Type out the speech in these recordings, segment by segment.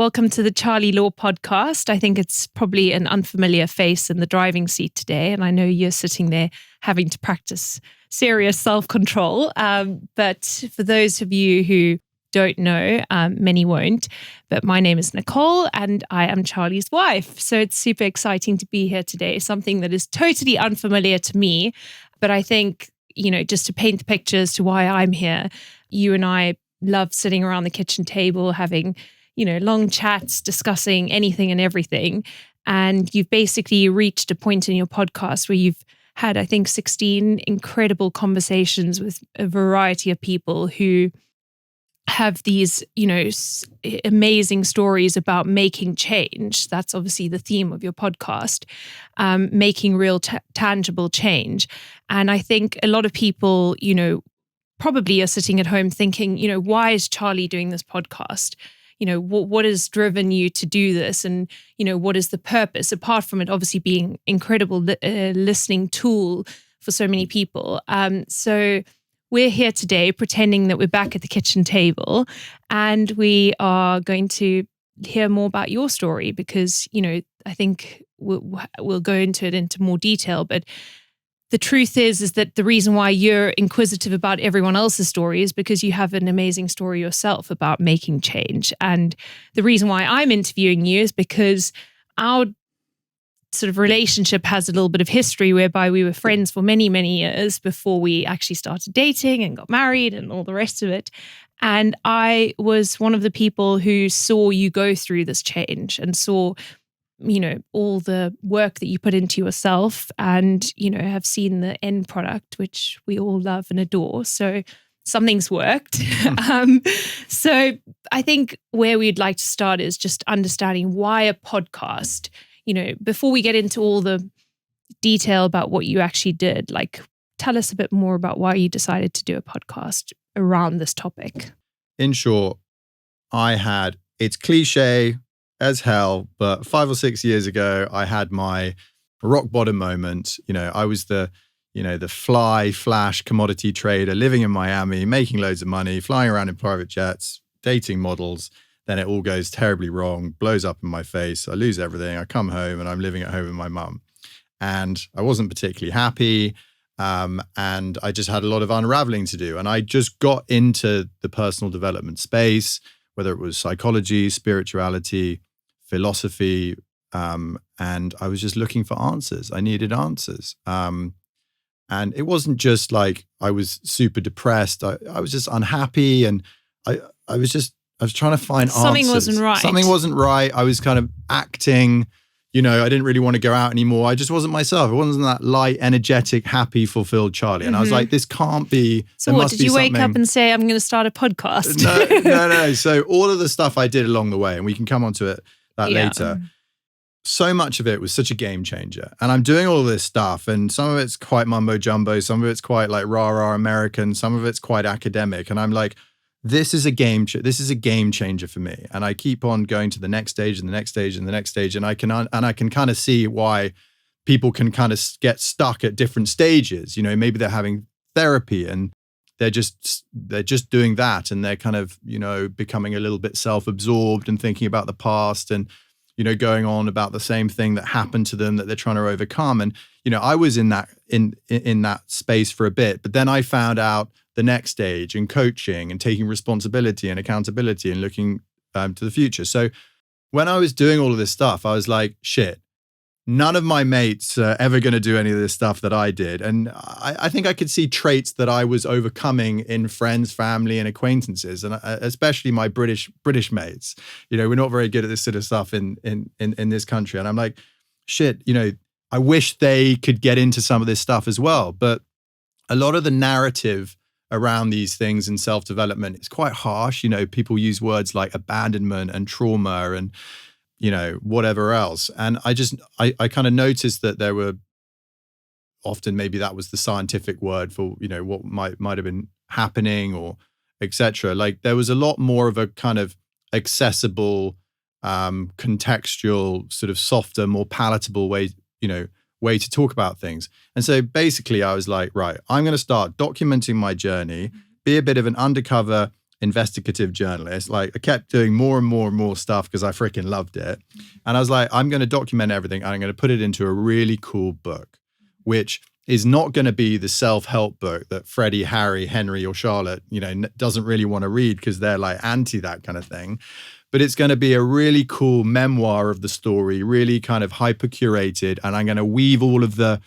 Welcome to the Charley Law podcast. I think it's probably an unfamiliar face in the driving seat today. And I know you're sitting there having to practice serious self-control. But for those of you who don't know, many won't, but my name is Nicole and I am Charley's wife. So it's super exciting to be here today, something that is totally unfamiliar to me. But I think, just to paint the picture as to why I'm here, you and I love sitting around the kitchen table, having long chats, discussing anything and everything. And you've basically reached a point in your podcast where you've had, I think, 16 incredible conversations with a variety of people who have these, amazing stories about making change. That's obviously the theme of your podcast, making real tangible change. And I think a lot of people, probably are sitting at home thinking, why is Charley doing this podcast? What has driven you to do this? And, what is the purpose, apart from it obviously being incredible listening tool for so many people? So we're here today pretending that we're back at the kitchen table and we are going to hear more about your story because, I think we'll go into it into more detail, but the truth is that the reason why you're inquisitive about everyone else's story is because you have an amazing story yourself about making change. And the reason why I'm interviewing you is because our sort of relationship has a little bit of history whereby we were friends for many, many years before we actually started dating and got married and all the rest of it. And I was one of the people who saw you go through this change and saw all the work that you put into yourself and, have seen the end product, which we all love and adore. So something's worked. So I think where we'd like to start is just understanding why a podcast, before we get into all the detail about what you actually did, tell us a bit more about why you decided to do a podcast around this topic. In short, it's cliche as hell, but 5 or 6 years ago, I had my rock bottom moment. I was the flash commodity trader living in Miami, making loads of money, flying around in private jets, dating models. Then it all goes terribly wrong, blows up in my face. I lose everything. I come home and I'm living at home with my mum. And I wasn't particularly happy. And I just had a lot of unraveling to do. And I just got into the personal development space, whether it was psychology, spirituality, philosophy, and I was just looking for answers. I needed answers. And it wasn't just like I was super depressed. I was just unhappy and I was trying to find answers. Something wasn't right. Something wasn't right. I was kind of acting, I didn't really want to go out anymore. I just wasn't myself. I wasn't that light, energetic, happy, fulfilled Charley. And I was like, this can't be. So what, did you wake up and say, I'm going to start a podcast? No. So all of the stuff I did along the way, and we can come onto that later. So much of it was such a game changer. And I'm doing all of this stuff and some of it's quite mumbo jumbo. Some of it's quite like rah-rah American. Some of it's quite academic. And I'm like, this is a game changer for me. And I keep on going to the next stage and the next stage and the next stage. And I can kind of see why people can kind of get stuck at different stages. Maybe they're having therapy and they're just doing that. And they're kind of, becoming a little bit self-absorbed and thinking about the past and, going on about the same thing that happened to them that they're trying to overcome. And, I was in that space for a bit, but then I found out the next stage in coaching and taking responsibility and accountability and looking to the future. So when I was doing all of this stuff, I was like, shit, none of my mates are ever going to do any of this stuff that I did. And I think I could see traits that I was overcoming in friends, family, and acquaintances, and especially my British mates. We're not very good at this sort of stuff in this country. And I'm like, shit, I wish they could get into some of this stuff as well. But a lot of the narrative around these things in self-development is quite harsh. People use words like abandonment and trauma and whatever else. And I kind of noticed that there were often, maybe that was the scientific word for, what might have been happening or etc. Like there was a lot more of a kind of accessible, contextual, sort of softer, more palatable way to talk about things. And so basically I was like, right, I'm going to start documenting my journey, be a bit of an undercover investigative journalist. Like I kept doing more and more and more stuff because I freaking loved it. And I was like, I'm going to document everything. And I'm going to put it into a really cool book, which is not going to be the self-help book that Freddie, Harry, Henry, or Charlotte, doesn't really want to read because they're like anti that kind of thing. But it's going to be a really cool memoir of the story, really kind of hyper curated. And I'm going to weave all of the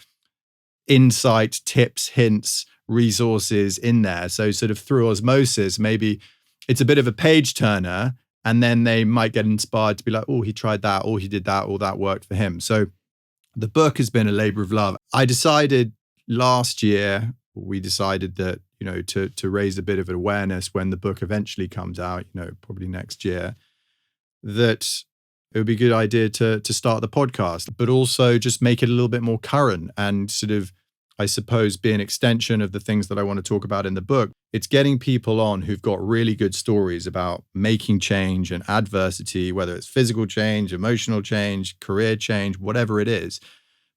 insight, tips, hints, resources in there. So sort of through osmosis, maybe it's a bit of a page turner, and then they might get inspired to be like, oh, he tried that, or he did that, or that worked for him. So the book has been a labor of love. I decided last year, we decided that, to raise a bit of awareness when the book eventually comes out, probably next year, that it would be a good idea to start the podcast, but also just make it a little bit more current and sort of, I suppose, be an extension of the things that I want to talk about in the book. It's getting people on who've got really good stories about making change and adversity, whether it's physical change, emotional change, career change, whatever it is.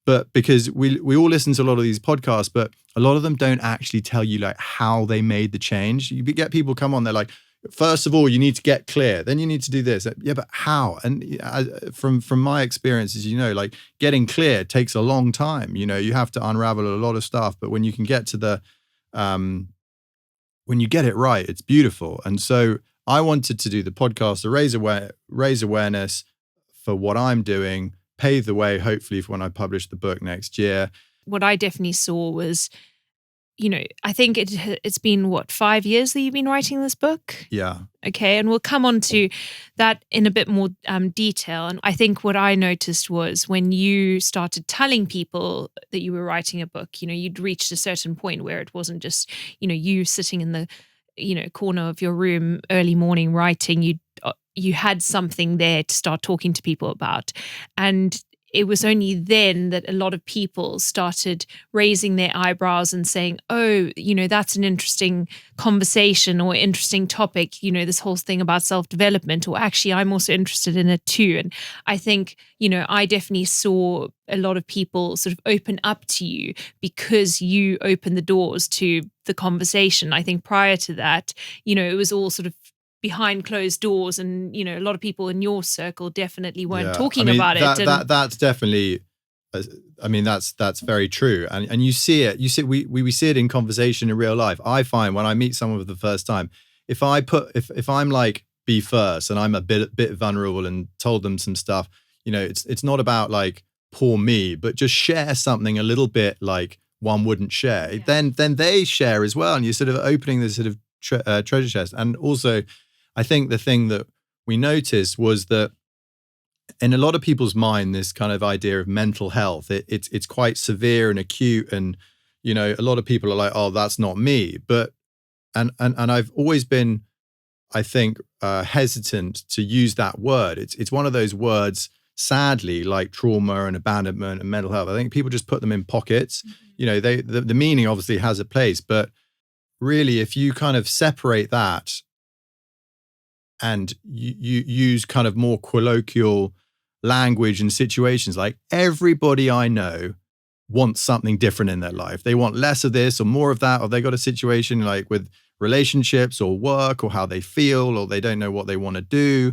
But because we all listen to a lot of these podcasts, but a lot of them don't actually tell you like how they made the change. You get people come on, they're like, first of all, you need to get clear. Then you need to do this. Yeah, but how? And from my experiences, like getting clear takes a long time. You have to unravel a lot of stuff. But when you can get to the, when you get it right, it's beautiful. And so I wanted to do the podcast to raise awareness for what I'm doing, pave the way, hopefully, for when I publish the book next year. What I definitely saw was, I think it's been, 5 years that you've been writing this book? Yeah. Okay, and we'll come on to that in a bit more detail. And I think what I noticed was when you started telling people that you were writing a book, you'd reached a certain point where it wasn't just, you sitting in the, corner of your room early morning writing. You had something there to start talking to people about. And it was only then that a lot of people started raising their eyebrows and saying, oh, that's an interesting conversation or interesting topic, this whole thing about self-development, or actually I'm also interested in it too. And I think, I definitely saw a lot of people sort of open up to you because you opened the doors to the conversation. I think prior to that, it was all sort of behind closed doors, and a lot of people in your circle definitely weren't talking about it. That's definitely, that's very true, and you see it. We see it in conversation in real life. I find when I meet someone for the first time, if I'm like be first and I'm a bit vulnerable and told them some stuff, it's not about like poor me, but just share something a little bit like one wouldn't share. Yeah. Then they share as well, and you're sort of opening this sort of treasure chest. And also, I think the thing that we noticed was that in a lot of people's mind, this kind of idea of mental health, it's quite severe and acute, and a lot of people are like, oh, that's not me. But and I've always been, I think, hesitant to use that word. It's one of those words, sadly, like trauma and abandonment and mental health. I think people just put them in pockets. Mm-hmm. The meaning obviously has a place, but really, if you kind of separate that and you use kind of more colloquial language and situations, like everybody I know wants something different in their life. They want less of this or more of that, or they got a situation like with relationships or work or how they feel, or they don't know what they want to do.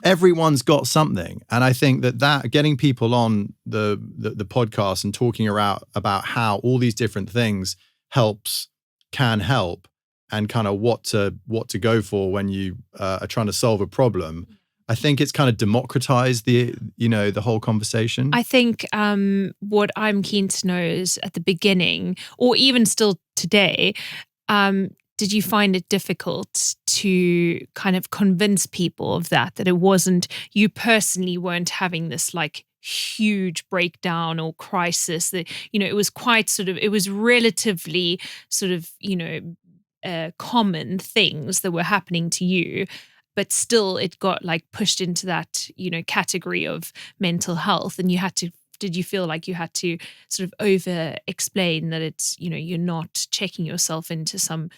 Everyone's got something. And I think that getting people on the podcast and talking about how all these different things can help, and kind of what to go for when you are trying to solve a problem. I think it's kind of democratized the whole conversation. I think what I'm keen to know is at the beginning, or even still today, did you find it difficult to kind of convince people of that it wasn't, you personally weren't having this like huge breakdown or crisis, that it was quite sort of, it was relatively sort of common things that were happening to you, but still it got like pushed into that category of mental health, and did you feel like you had to sort of over explain that it's you're not checking yourself into some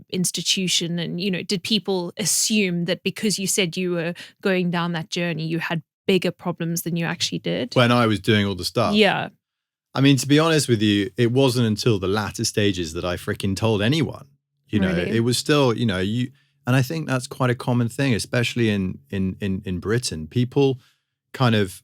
institution, and did people assume that because you said you were going down that journey you had bigger problems than you actually did when I was doing all the stuff? Yeah. I mean, to be honest with you, it wasn't until the latter stages that I freaking told anyone. Really? It was still, and And I think that's quite a common thing, especially in Britain. People kind of,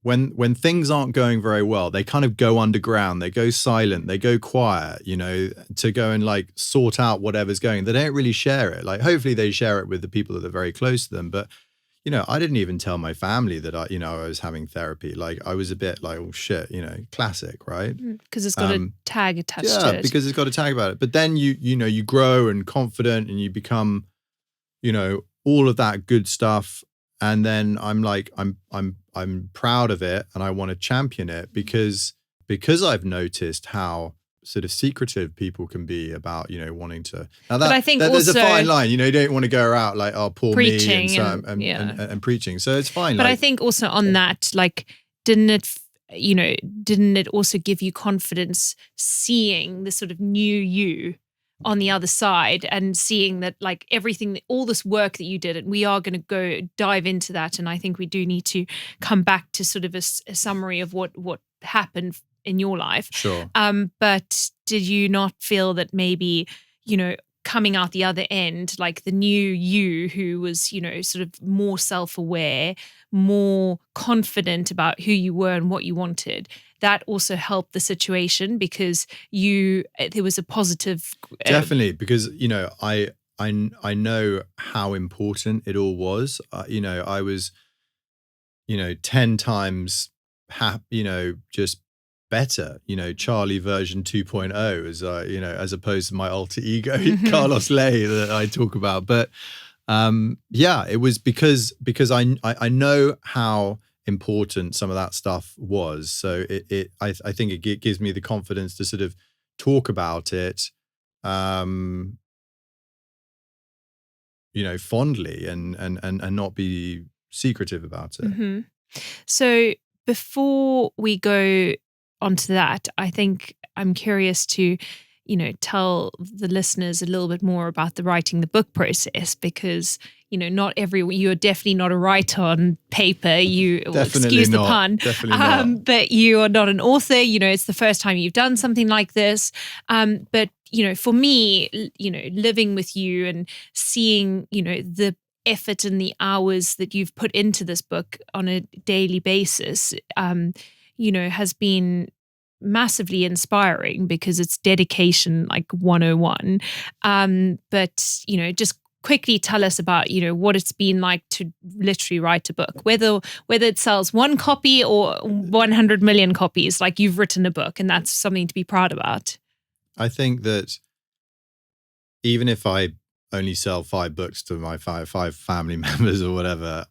when things aren't going very well, they kind of go underground, they go silent, they go quiet, to go and like sort out whatever's going. They don't really share it. Like hopefully they share it with the people that are very close to them. But, I didn't even tell my family that I was having therapy. Like I was a bit like, oh shit, classic, right? Because it's got a tag attached to it. Yeah, because it's got a tag about it. But then you grow and confident and you become, all of that good stuff. And then I'm like, I'm proud of it and I want to champion it because I've noticed how sort of secretive people can be about, wanting to. Now that, but I think there's also a fine line, you don't want to go out like, oh, poor preaching me and preaching. So it's fine. But I think also on that, like, didn't it also give you confidence seeing the sort of new you on the other side and seeing that like everything, all this work that you did, and we are going to go dive into that. And I think we do need to come back to sort of a summary of what happened in your life. Sure. But did you not feel that maybe, coming out the other end, like the new you who was, sort of more self-aware, more confident about who you were and what you wanted, that also helped the situation because there was a positive. Definitely, because, I know how important it all was. I was, 10 times, just better, Charley version 2.0 as opposed to my alter ego, Carlos Lay that I talk about. But it was because I know how important some of that stuff was. So I think it gives me the confidence to sort of talk about it, fondly and not be secretive about it. Mm-hmm. So before we go onto that, I think I'm curious to, tell the listeners a little bit more about the writing the book process because, you're definitely not a writer on paper. Excuse the pun, definitely not. But you are not an author. It's the first time you've done something like this. But, for me, living with you and seeing, the effort and the hours that you've put into this book on a daily basis, has been massively inspiring because it's dedication like 101. But, just quickly tell us about, what it's been like to literally write a book, whether it sells one copy or 100 million copies, like you've written a book and that's something to be proud about. I think that even if I only sell 5 books to my five family members or whatever,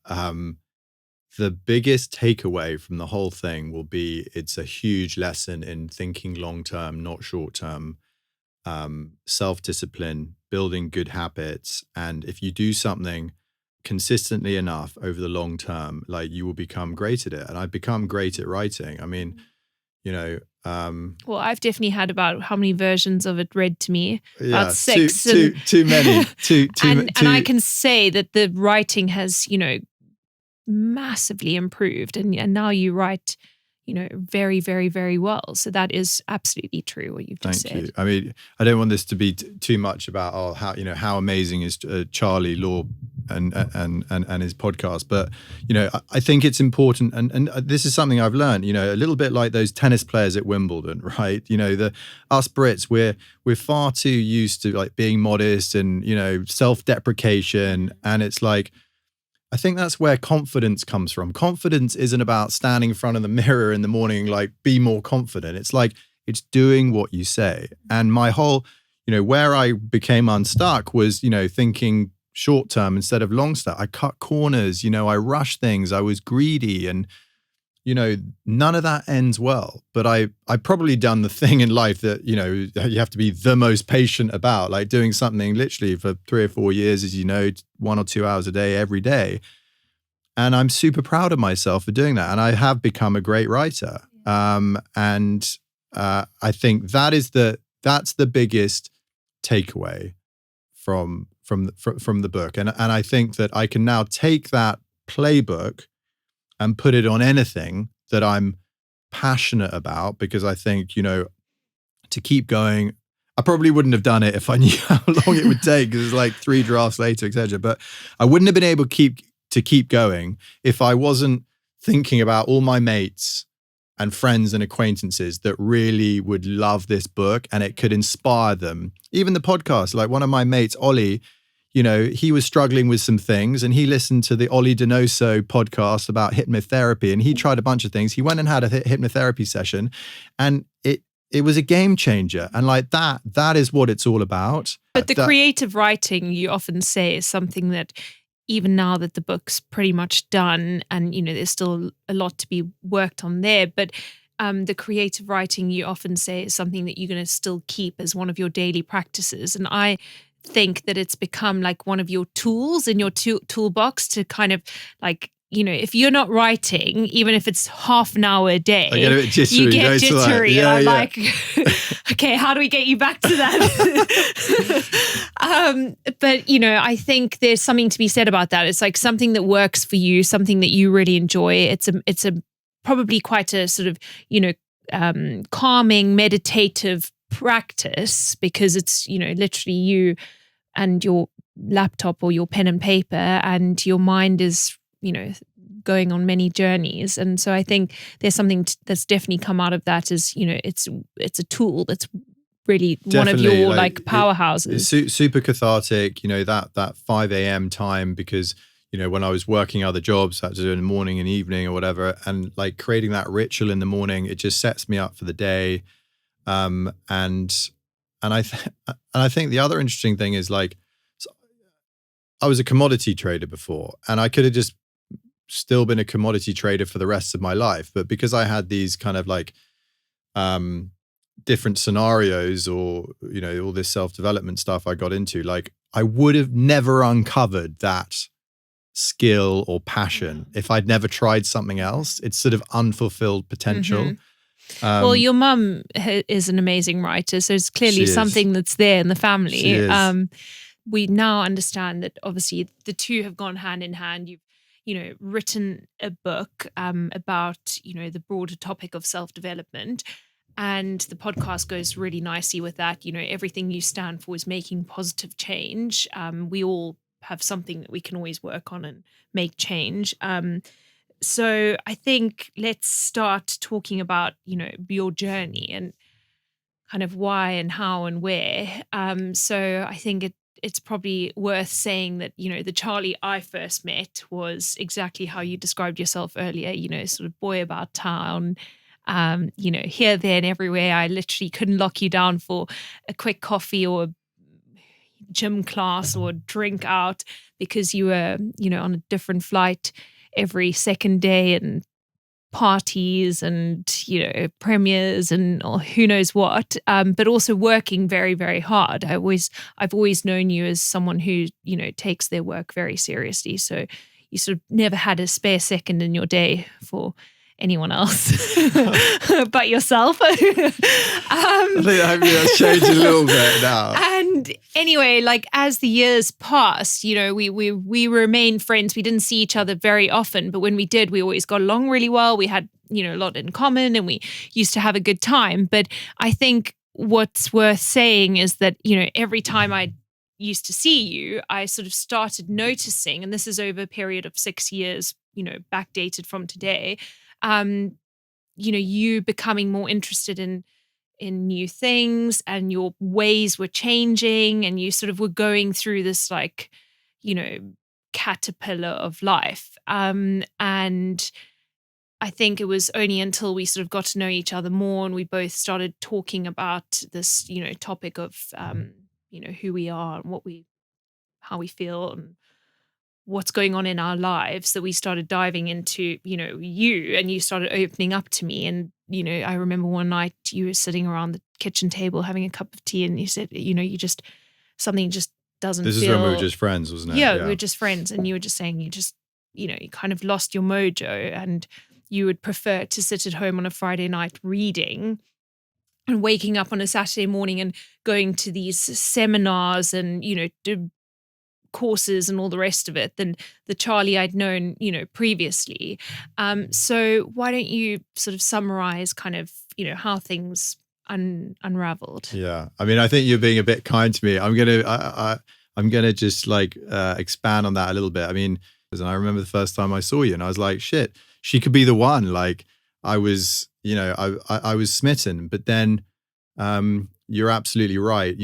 the biggest takeaway from the whole thing will be it's a huge lesson in thinking long-term, not short-term, self-discipline, building good habits. And if you do something consistently enough over the long term, like you will become great at it. And I've become great at writing. I mean, well, I've definitely had about how many versions of it read to me? About 6. Too many. And I can say that the writing has, massively improved. And now you write, very, very, very well. So that is absolutely true what you've just said. Thank you. I mean, I don't want this to be too much about how amazing is Charley Law and his podcast, but I think it's important, and this is something I've learned. A little bit like those tennis players at Wimbledon, right? Us Brits, we're far too used to like being modest and self-deprecation, and it's like, I think that's where confidence comes from. Confidence isn't about standing in front of the mirror in the morning, like, be more confident. It's like, it's doing what you say. And my whole, where I became unstuck was, thinking short term instead of long term. I cut corners, I rushed things. I was greedy and, none of that ends well. But I probably done the thing in life that, you have to be the most patient about, like doing something literally for 3 or 4 years, as 1 or 2 hours a day, every day. And I'm super proud of myself for doing that. And I have become a great writer. And I think that's the biggest takeaway from the book. And I think that I can now take that playbook and put it on anything that I'm passionate about, because I think, to keep going, I probably wouldn't have done it if I knew how long it would take, because it's like 3 drafts later, etc. But I wouldn't have been able to keep going if I wasn't thinking about all my mates and friends and acquaintances that really would love this book and it could inspire them. Even the podcast, like one of my mates, Ollie, he was struggling with some things and he listened to the Ollie Donoso podcast about hypnotherapy and he tried a bunch of things. He went and had a hypnotherapy session and it was a game changer. And like that is what it's all about. But the creative writing, you often say, is something that even now that the book's pretty much done and, there's still a lot to be worked on there, but the creative writing you often say is something that you're going to still keep as one of your daily practices. And I think that it's become like one of your tools in your toolbox to kind of like, if you're not writing, even if it's half an hour a day, I get a bit jittery, you get jittery. Yeah, and I'm yeah. like, okay, how do we get you back to that? But, I think there's something to be said about that. It's like something that works for you, something that you really enjoy. It's a probably quite a sort of, calming, meditative practice because it's, literally you and your laptop or your pen and paper and your mind is, going on many journeys. And so I think there's something that's definitely come out of that is, it's a tool that's really definitely one of your like powerhouses. It's super cathartic, that 5 a.m. time because, when I was working other jobs, I had to do it in the morning and evening or whatever. And like creating that ritual in the morning, it just sets me up for the day. And I think the other interesting thing is like, I was a commodity trader before and I could have just still been a commodity trader for the rest of my life. But because I had these kind of like different scenarios or, all this self-development stuff I got into, like I would have never uncovered that skill or passion if I'd never tried something else. It's sort of unfulfilled potential. Mm-hmm. Well, your mum is an amazing writer, so it's clearly something that's there in the family. She is. We now understand that obviously the two have gone hand in hand. You've written a book about, the broader topic of self-development. And the podcast goes really nicely with that. Everything you stand for is making positive change. We all have something that we can always work on and make change. So I think let's start talking about, your journey and kind of why and how and where. So I think it's probably worth saying that, the Charley I first met was exactly how you described yourself earlier, sort of boy about town, here, there and everywhere. I literally couldn't lock you down for a quick coffee or a gym class or a drink out because you were, on a different flight every second day and parties and premieres and who knows what, but also working very, very hard. I've always known you as someone who takes their work very seriously, so you sort of never had a spare second in your day for anyone else but yourself. I think that's changed a little bit now. And anyway, like as the years passed, we remained friends. We didn't see each other very often, but when we did, we always got along really well. We had, a lot in common and we used to have a good time. But I think what's worth saying is that, every time I used to see you, I sort of started noticing, and this is over a period of 6 years, backdated from today, you becoming more interested in new things and your ways were changing and you sort of were going through this like, caterpillar of life. And I think it was only until we sort of got to know each other more and we both started talking about this, topic of, who we are and how we feel and what's going on in our lives that we started diving into, you, and you started opening up to me. And, I remember one night you were sitting around the kitchen table having a cup of tea and you said, something just doesn't feel... This is when we were just friends, wasn't it? Yeah, we were just friends. And you were just saying you kind of lost your mojo and you would prefer to sit at home on a Friday night reading and waking up on a Saturday morning and going to these seminars and, courses and all the rest of it than the Charley I'd known, previously. So why don't you sort of summarize kind of, how things unraveled. Yeah. I mean, I think you're being a bit kind to me. I'm gonna just like expand on that a little bit. I mean, and I remember the first time I saw you and I was like, shit, she could be the one. Like I was, I was smitten. But then you're absolutely right.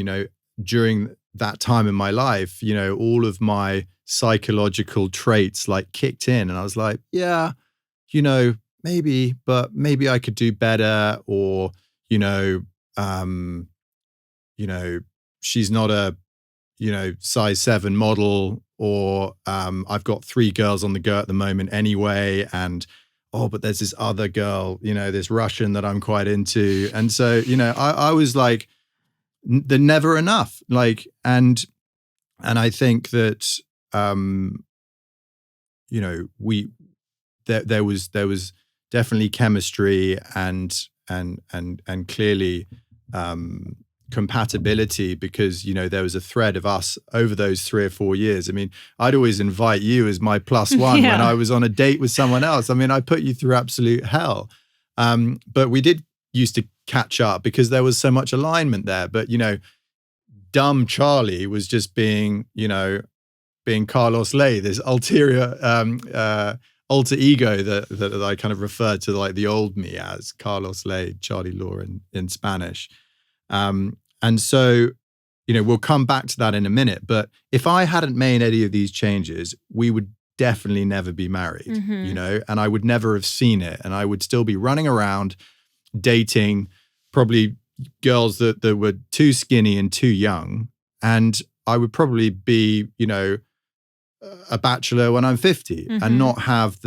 During that time in my life, all of my psychological traits like kicked in and I was like, yeah, maybe, but maybe I could do better, or, she's not a, size 7 model, or I've got 3 girls on the go at the moment anyway. And, but there's this other girl, this Russian that I'm quite into. And so, I was like, they're never enough. Like, and I think that, there was definitely chemistry and clearly compatibility, because there was a thread of us over those 3 or 4 years. I mean, I'd always invite you as my +1 when I was on a date with someone else. I mean, I put you through absolute hell, but we did used to catch up because there was so much alignment there. But dumb Charley was just being Carlos Lay, this ulterior alter ego that I kind of referred to like the old me as, Carlos Lay, Charley Law in Spanish. And so, we'll come back to that in a minute. But if I hadn't made any of these changes, we would definitely never be married, and I would never have seen it. And I would still be running around dating probably girls that were too skinny and too young. And I would probably be, a bachelor when I'm 50 and not have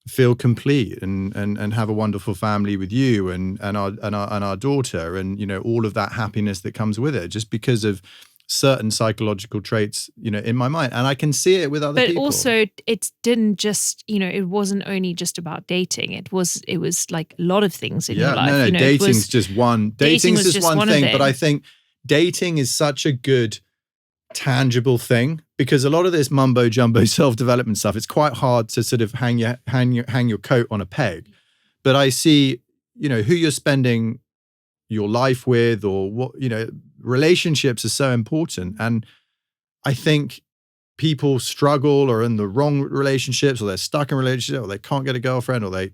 feel complete and have a wonderful family with you and our daughter and all of that happiness that comes with it, just because of certain psychological traits in my mind. And I can see it with other people. But also it didn't just it wasn't only just about dating. It was like a lot of things in your life. No, dating's just one thing. But I think dating is such a good tangible thing, because a lot of this mumbo jumbo self-development stuff, it's quite hard to sort of hang your coat on a peg. But I see, who you're spending your life with, or what, relationships are so important. And I think people struggle or in the wrong relationships, or they're stuck in relationships, or they can't get a girlfriend, or they,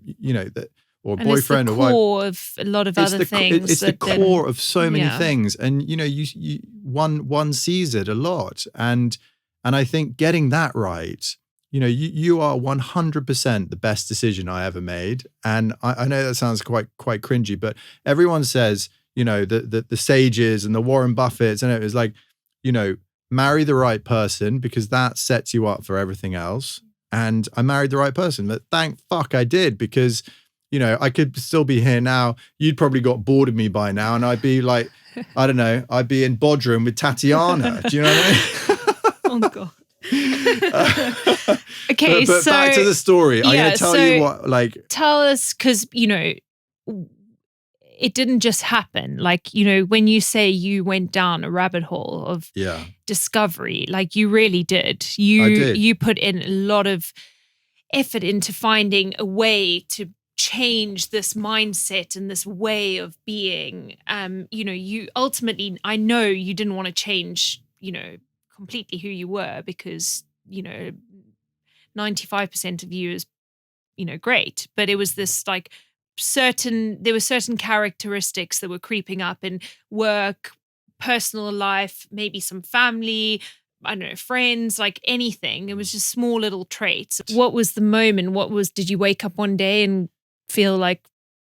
or and boyfriend, or wife. It's the core of a lot of other things. It's the core of so many things. And, you one sees it a lot. And I think getting that right, you are 100% the best decision I ever made. And I know that sounds quite cringy, but everyone says, the sages and the Warren Buffetts, and it was like, marry the right person, because that sets you up for everything else. And I married the right person, but thank fuck I did, because I could still be here now. You'd probably got bored of me by now, and I'd be like, I don't know, I'd be in Bodrum with Tatiana. Do you know what I Oh mean? God. Okay, but so back to the story. I'm going to tell you what, like, tell us, because it didn't just happen. Like, when you say you went down a rabbit hole of discovery, like you really did. I did. You put in a lot of effort into finding a way to change this mindset and this way of being. You ultimately, I know you didn't want to change, completely who you were, because 95% of you is great, but it was this like there were certain characteristics that were creeping up in work, personal life, maybe some family, I don't know, friends, like anything. It was just small little traits. What was the moment? Did you wake up one day and feel like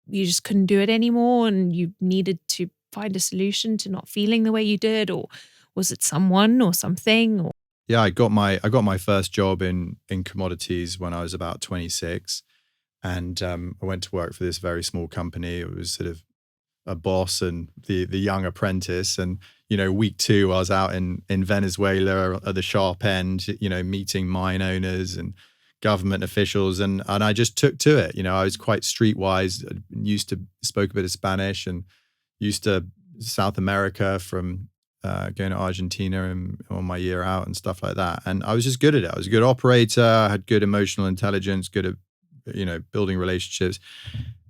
you just couldn't do it anymore and you needed to find a solution to not feeling the way you did? Or was it someone or something? Or? Yeah, I got my first job in commodities when I was about 26. And I went to work for this very small company. It was sort of a boss and the young apprentice. And, week 2, I was out in Venezuela at the sharp end, meeting mine owners and government officials. And I just took to it. I was quite streetwise, spoke a bit of Spanish, and used to South America from going to Argentina and on my year out and stuff like that. And I was just good at it. I was a good operator, I had good emotional intelligence, good at, building relationships.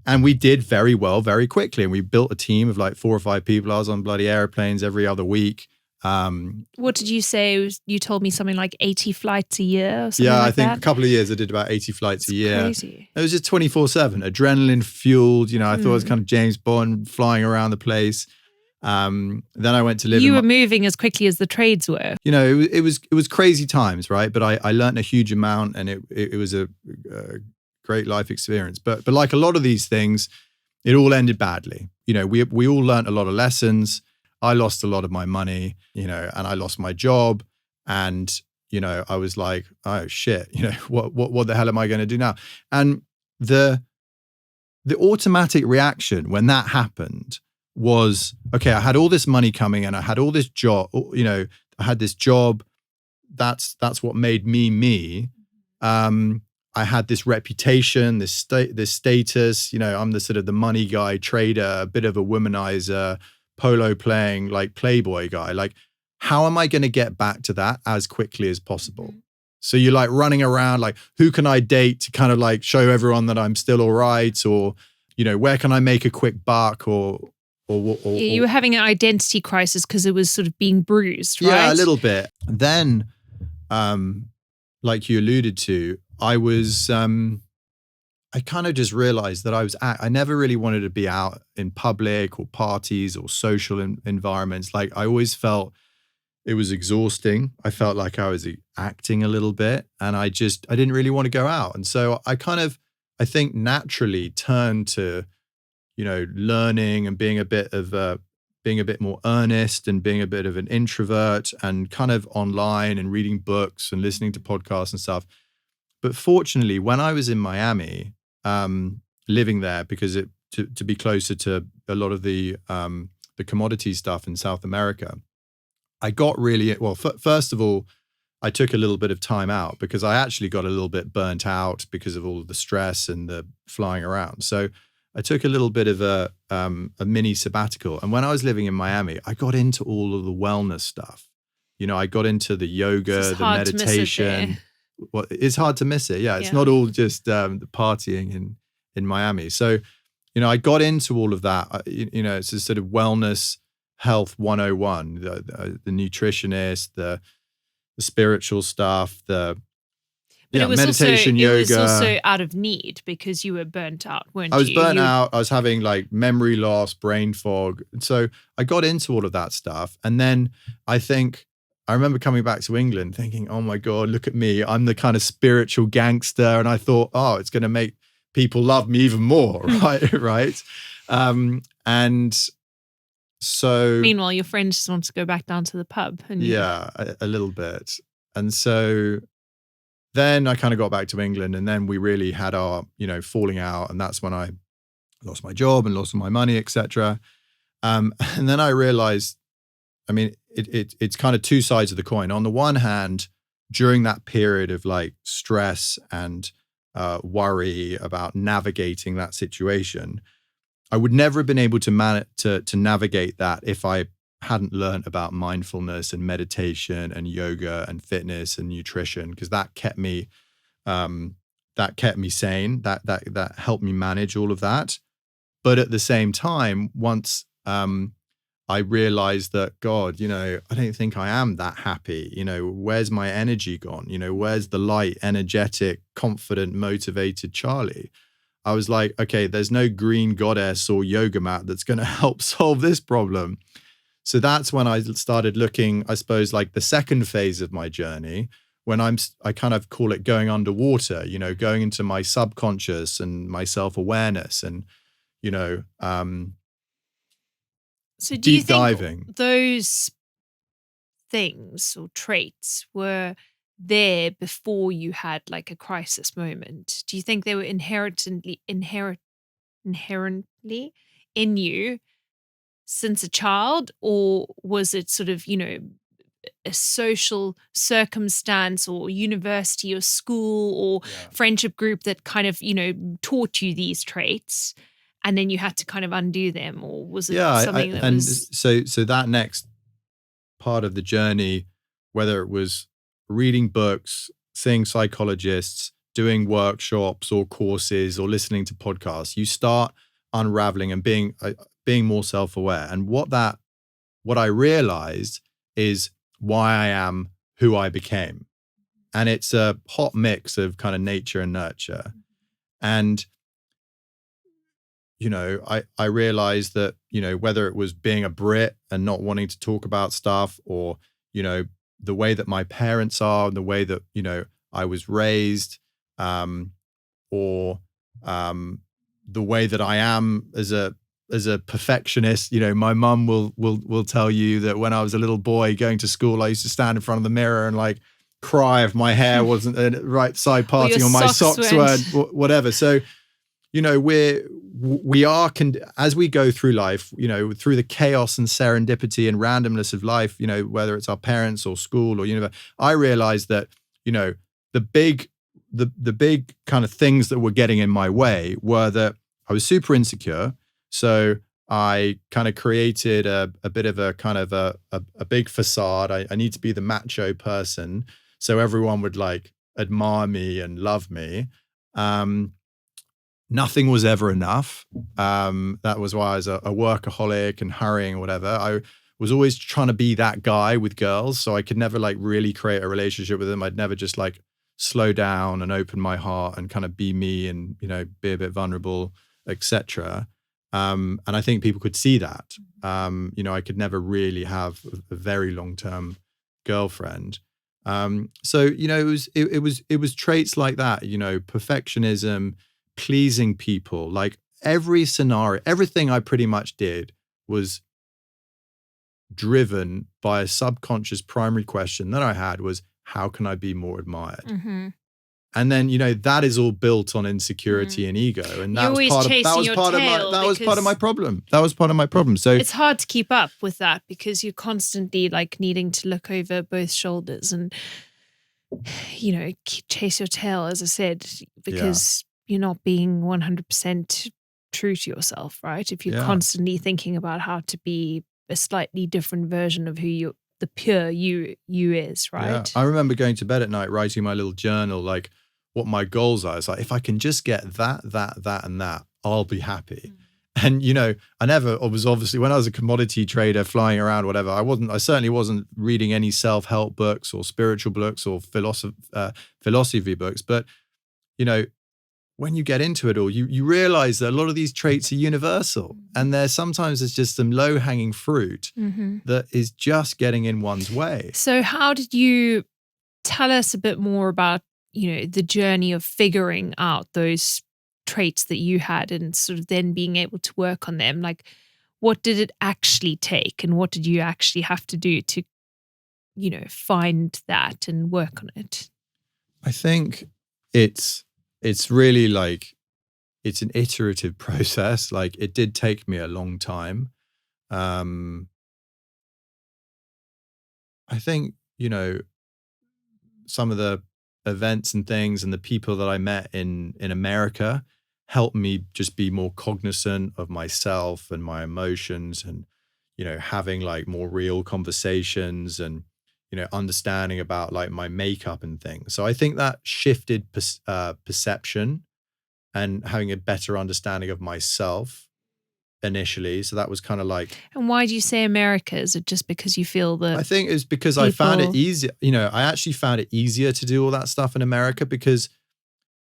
And we did very well very quickly. And we built a team of like 4 or 5 people. I was on bloody airplanes every other week. What did you say? You told me something like 80 flights a year or something yeah, like I think that? a couple of years I did about 80 flights a year. Crazy. It was just 24/7, adrenaline fueled. I thought it was kind of James Bond flying around the place. Then I went to live. You were moving as quickly as the trades were. It was crazy times, right? But I learned a huge amount, and it was a great life experience. But like a lot of these things, it all ended badly. We all learned a lot of lessons. I lost a lot of my money, and I lost my job, and I was like, oh shit, what the hell am I going to do now? And the automatic reaction when that happened was, okay, I had all this money coming in, I had all this job, I had this job. That's what made me me. I had this reputation, this status. I'm the sort of the money guy, trader, a bit of a womanizer, polo playing, like playboy guy. Like, how am I going to get back to that as quickly as possible? So you're like running around, like, who can I date to kind of like show everyone that I'm still all right? Or, where can I make a quick buck? Or you were having an identity crisis because it was sort of being bruised, right? Yeah, a little bit. Then, like you alluded to, I was, I kind of just realized that I never really wanted to be out in public or parties or social environments. Like, I always felt it was exhausting. I felt like I was acting a little bit, and I didn't really want to go out. And so I think naturally turned to, learning and being a bit more earnest and being a bit of an introvert, and kind of online and reading books and listening to podcasts and stuff. But fortunately, when I was in Miami, living there, because to be closer to a lot of the commodity stuff in South America, I got really, well, first of all, I took a little bit of time out because I actually got a little bit burnt out because of all of the stress and the flying around. So I took a little bit of a mini sabbatical. And when I was living in Miami, I got into all of the wellness stuff. I got into the yoga, the meditation. Well, it's hard to miss it. Yeah, it's not all just the partying in Miami. So, I got into all of that. It's a sort of wellness, health 101, the nutritionist, the spiritual stuff, meditation, yoga. It was also out of need because you were burnt out, weren't you? I was burnt out. I was having like memory loss, brain fog. And so I got into all of that stuff. And then I remember coming back to England thinking, oh my God, look at me. I'm the kind of spiritual gangster. And I thought, oh, it's going to make people love me even more, right? Right. And so... Meanwhile, your friends just want to go back down to the pub. And yeah, a little bit. And so then I kind of got back to England, and then we really had our, falling out. And that's when I lost my job and lost my money, etc. And then I realized, it's kind of two sides of the coin. On the one hand, during that period of like stress and worry about navigating that situation, I would never have been able to navigate that if I hadn't learned about mindfulness and meditation and yoga and fitness and nutrition, because that kept me sane. That helped me manage all of that. But at the same time, once I realized that, God, I don't think I am that happy. Where's my energy gone? Where's the light, energetic, confident, motivated Charley? I was like, okay, there's no green goddess or yoga mat that's going to help solve this problem. So that's when I started looking, I suppose, like the second phase of my journey, when I kind of call it going underwater, going into my subconscious and my self-awareness and, so do you think diving. Those things or traits were there before you had like a crisis moment? Do you think they were inherently in you since a child, or was it sort of, a social circumstance or university or school or friendship group that kind of, taught you these traits? And then you had to kind of undo them, or was it something that was... So that next part of the journey, whether it was reading books, seeing psychologists, doing workshops or courses or listening to podcasts, you start unraveling and being more self-aware. And what I realized is why I am who I became. And it's a hot mix of kind of nature and nurture. And, I realized that, whether it was being a Brit and not wanting to talk about stuff, or, the way that my parents are and the way that, I was raised, or the way that I am as a perfectionist. My mum will tell you that when I was a little boy going to school, I used to stand in front of the mirror and like cry if my hair wasn't the right side parting or my socks weren't whatever. So, we are as we go through life, through the chaos and serendipity and randomness of life, whether it's our parents or school or university, I realized that, the big kind of things that were getting in my way were that I was super insecure. So I kind of created a bit of a kind of a big facade. I need to be the macho person, so everyone would like admire me and love me. Nothing was ever enough. That was why I was a workaholic and hurrying or whatever. I was always trying to be that guy with girls, so I could never like really create a relationship with them. I'd never just like slow down and open my heart and kind of be me and, be a bit vulnerable, etc. And I think people could see that. I could never really have a very long-term girlfriend. So, it was traits like that, perfectionism, pleasing people, like every scenario, everything I pretty much did was driven by a subconscious primary question that I had was, how can I be more admired? Mm-hmm. And then, that is all built on insecurity and ego. And that was part of my problem. That was part of my problem. So it's hard to keep up with that because you're constantly like needing to look over both shoulders and, chase your tail, as I said, because you're not being 100% true to yourself, right? If you're constantly thinking about how to be a slightly different version of who the pure you is, right? Yeah. I remember going to bed at night, writing my little journal, like what my goals are. It's like, if I can just get that, and that, I'll be happy. And, I was obviously, when I was a commodity trader flying around, whatever, I certainly wasn't reading any self-help books or spiritual books or philosophy books. But, when you get into it all, you realize that a lot of these traits are universal. And sometimes it's just some low-hanging fruit that is just getting in one's way. So how did you tell us a bit more about, the journey of figuring out those traits that you had and sort of then being able to work on them? Like, what did it actually take and what did you actually have to do to, find that and work on it? I think it's really like, it's an iterative process. Like, it did take me a long time. I think, some of the events and things and the people that I met in America helped me just be more cognizant of myself and my emotions and, having like more real conversations and, understanding about like my makeup and things. So I think that shifted perception and having a better understanding of myself initially. So that was kind of like. And why do you say America? Is it just because you feel that? I think it's because I found it easier. I actually found it easier to do all that stuff in America because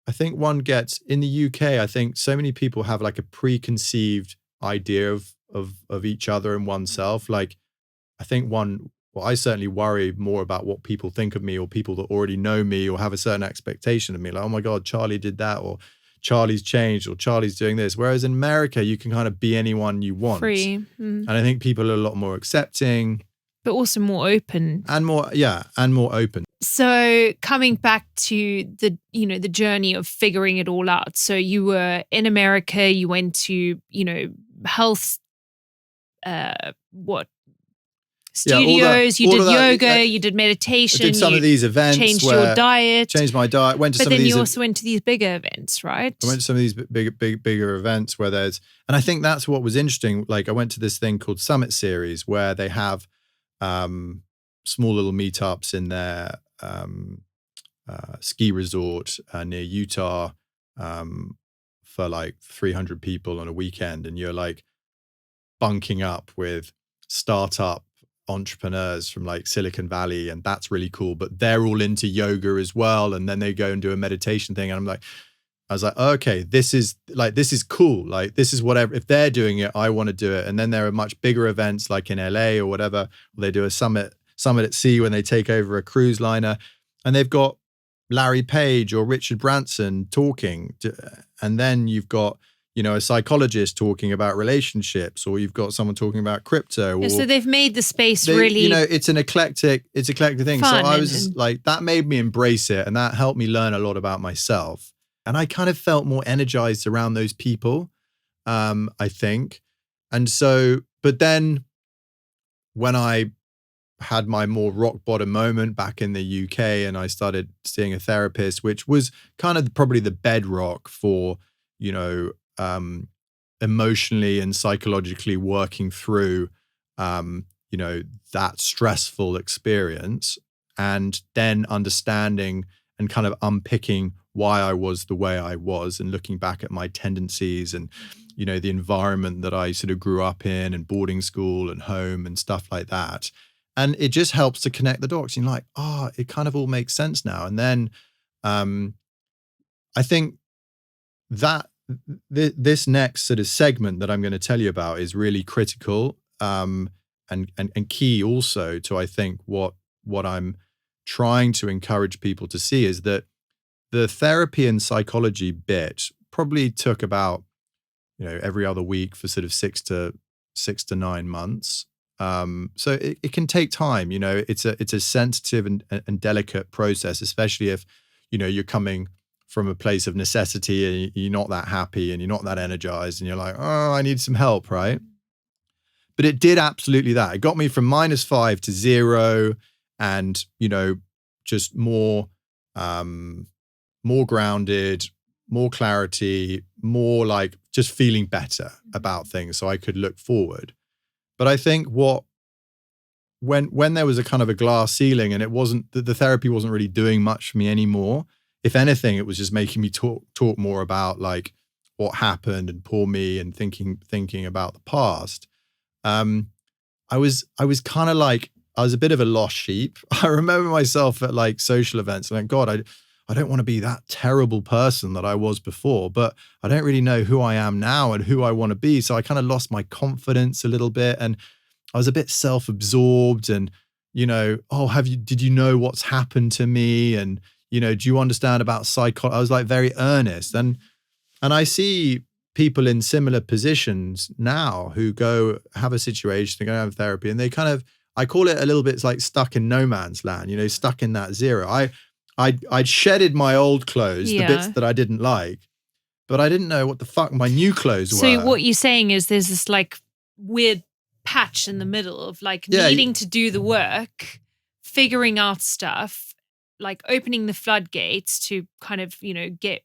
I think one gets in the UK. I think so many people have like a preconceived idea of each other and oneself. Like, I think I certainly worry more about what people think of me or people that already know me or have a certain expectation of me. Like, oh my God, Charley did that, or Charley's changed, or Charley's doing this. Whereas in America, you can kind of be anyone you want. Free. And I think people are a lot more accepting. But also more open. And more open. So coming back to the journey of figuring it all out. So you were in America, you went to, health, studios, you did yoga, you did meditation. I did some of these events. Changed your diet. Changed my diet. Went to some of these. But then you also went to these bigger events, right? I went to some of these bigger events where and I think that's what was interesting. Like, I went to this thing called Summit Series where they have small little meetups in their ski resort near Utah for like 300 people on a weekend, and you're like bunking up with startup entrepreneurs from like Silicon Valley, and that's really cool, but they're all into yoga as well, and then they go and do a meditation thing, and I was like, okay, this is cool, like this is whatever, if they're doing it, I want to do it. And then there are much bigger events like in LA or whatever, they do a summit at sea when they take over a cruise liner, and they've got Larry Page or Richard Branson talking and then you've got, you know, a psychologist talking about relationships, or you've got someone talking about crypto. Yeah, so they've made the space really, you know, it's an eclectic thing. So I was just like, that made me embrace it, and that helped me learn a lot about myself. And I kind of felt more energized around those people, I think. And so, but then when I had my more rock bottom moment back in the UK and I started seeing a therapist, which was kind of probably the bedrock for, you know, emotionally and psychologically working through, you know, that stressful experience, and then understanding and kind of unpicking why I was the way I was, and looking back at my tendencies and, you know, the environment that I sort of grew up in, and boarding school and home and stuff like that. And it just helps to connect the dots. You're like, oh, it kind of all makes sense now. And then I think that this next sort of segment that I'm going to tell you about is really critical and key also to, I think, what I'm trying to encourage people to see is that the therapy and psychology bit probably took about, you know, every other week for sort of 6 to 9 months. So it can take time. You know, it's a sensitive and delicate process, especially if, you know, you're coming from a place of necessity and you're not that happy and you're not that energized and you're like, oh, I need some help, right? But it did absolutely that. It got me from -5 to 0, and, you know, just more grounded, more clarity, more like just feeling better about things so I could look forward. But I think when there was a kind of a glass ceiling and it wasn't, the therapy wasn't really doing much for me anymore. If anything, it was just making me talk more about like what happened and poor me, and thinking about the past. I was kind of like, I was a bit of a lost sheep. I remember myself at like social events and like, God, I don't want to be that terrible person that I was before, but I don't really know who I am now and who I want to be. So I kind of lost my confidence a little bit, and I was a bit self-absorbed, and, you know, oh, did you know what's happened to me? And, you know, do you understand about psychology? I was like very earnest. And I see people in similar positions now who go have a situation, they go have therapy, and they kind of, I call it a little bit like stuck in no man's land, you know, stuck in that zero. I'd shedded my old clothes, the bits that I didn't like, but I didn't know what the fuck my new clothes were. So what you're saying is there's this like weird patch in the middle of like needing to do the work, figuring out stuff, like opening the floodgates to kind of, you know, get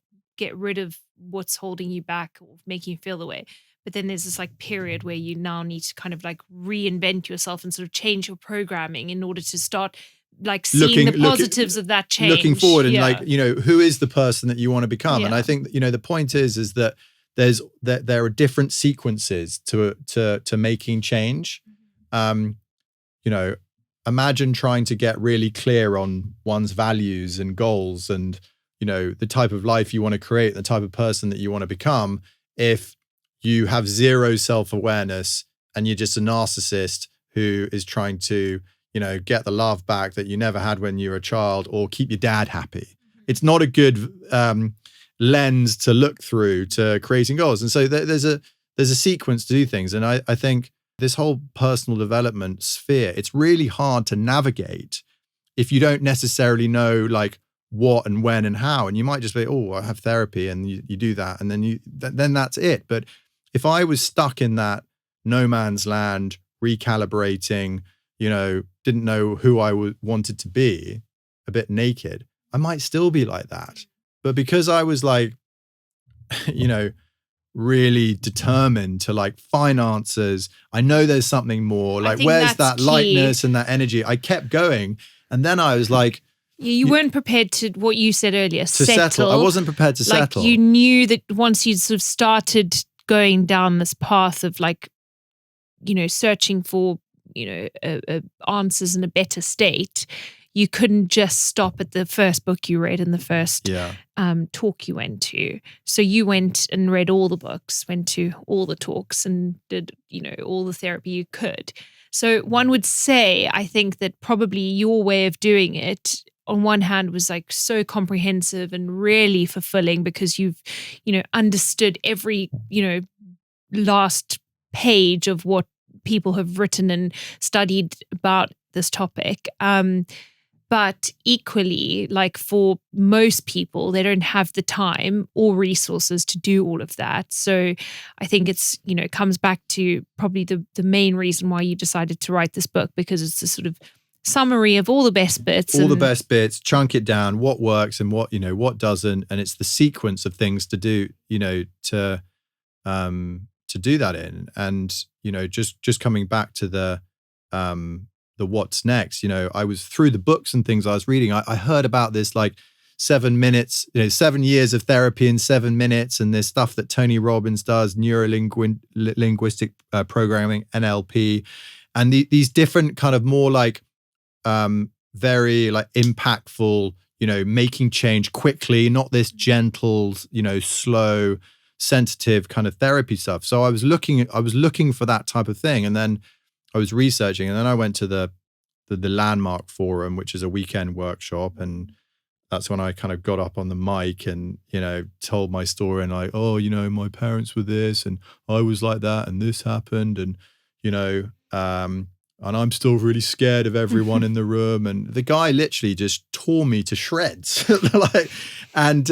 rid of what's holding you back or making you feel the way. But then there's this like period where you now need to kind of like reinvent yourself and sort of change your programming in order to start like seeing the positives of that change. Looking forward and like, you know, who is the person that you want to become? And I think, you know, the point is that there are different sequences to making change. You know, imagine trying to get really clear on one's values and goals and, you know, the type of life you want to create, the type of person that you want to become, if you have zero self-awareness and you're just a narcissist who is trying to, you know, get the love back that you never had when you were a child, or keep your dad happy. It's not a good lens to look through to creating goals. And so there's a sequence to do things. And I think this whole personal development sphere, it's really hard to navigate if you don't necessarily know like what and when and how. And you might just be, oh, I have therapy, and you do that, and then that's it. But if I was stuck in that no man's land, recalibrating, you know, didn't know who I wanted to be, a bit naked, I might still be like that. But because I was like, you know, really determined to like find answers, I know there's something more, like where's that lightness and that energy? I kept going. And then I was like, You weren't prepared to, what you said earlier, to settle. I wasn't prepared to settle. You knew that once you sort of started going down this path of like, searching for, answers in a better state, you couldn't just stop at the first book you read and the first talk you went to. So you went and read all the books, went to all the talks and did, all the therapy you could. So one would say, I think that probably your way of doing it on one hand was like so comprehensive and really fulfilling because you've, understood every, last page of what people have written and studied about this topic. But equally, like for most people, they don't have the time or resources to do all of that. So I think it's, it comes back to probably the main reason why you decided to write this book, because it's a sort of summary of all the best bits. All the best bits, chunk it down, what works and what, what doesn't. And it's the sequence of things to do, to do that in. And, just coming back to the what's next, I was through the books and things I was reading. I heard about this like 7 minutes, 7 years of therapy in 7 minutes, and this stuff that Tony Robbins does, neuro-linguistic programming, NLP, and these different kind of more like very like impactful, making change quickly, not this gentle, slow, sensitive kind of therapy stuff. So I was looking for that type of thing, and then I was researching, and then I went to the Landmark Forum, which is a weekend workshop, and that's when I kind of got up on the mic and told my story and like, oh, my parents were this, and I was like that, and this happened, and and I'm still really scared of everyone in the room, and the guy literally just tore me to shreds, and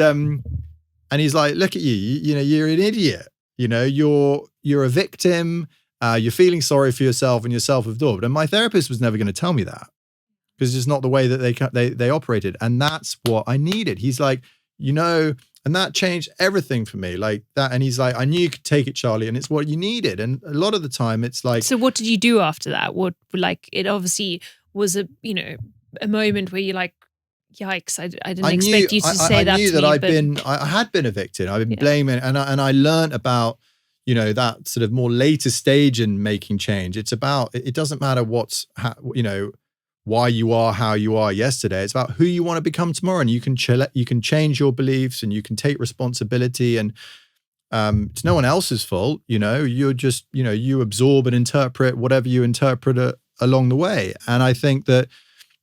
he's like, look at you, you're an idiot, you're a victim. You're feeling sorry for yourself and you're self-absorbed. And my therapist was never going to tell me that because it's just not the way that they operated. And that's what I needed. He's like, and that changed everything for me, like that. And he's like, I knew you could take it, Charley, and it's what you needed. And a lot of the time it's like. So what did you do after that? It obviously was a moment where you're like, yikes, I didn't expect you to say that to me. I knew that I had been a victim. I've been blaming, and I learned about, that sort of more later stage in making change. It's about, it doesn't matter why you are how you are yesterday. It's about who you want to become tomorrow. And you can change your beliefs and you can take responsibility, and it's no one else's fault. You're just, you absorb and interpret whatever you interpret along the way. And I think that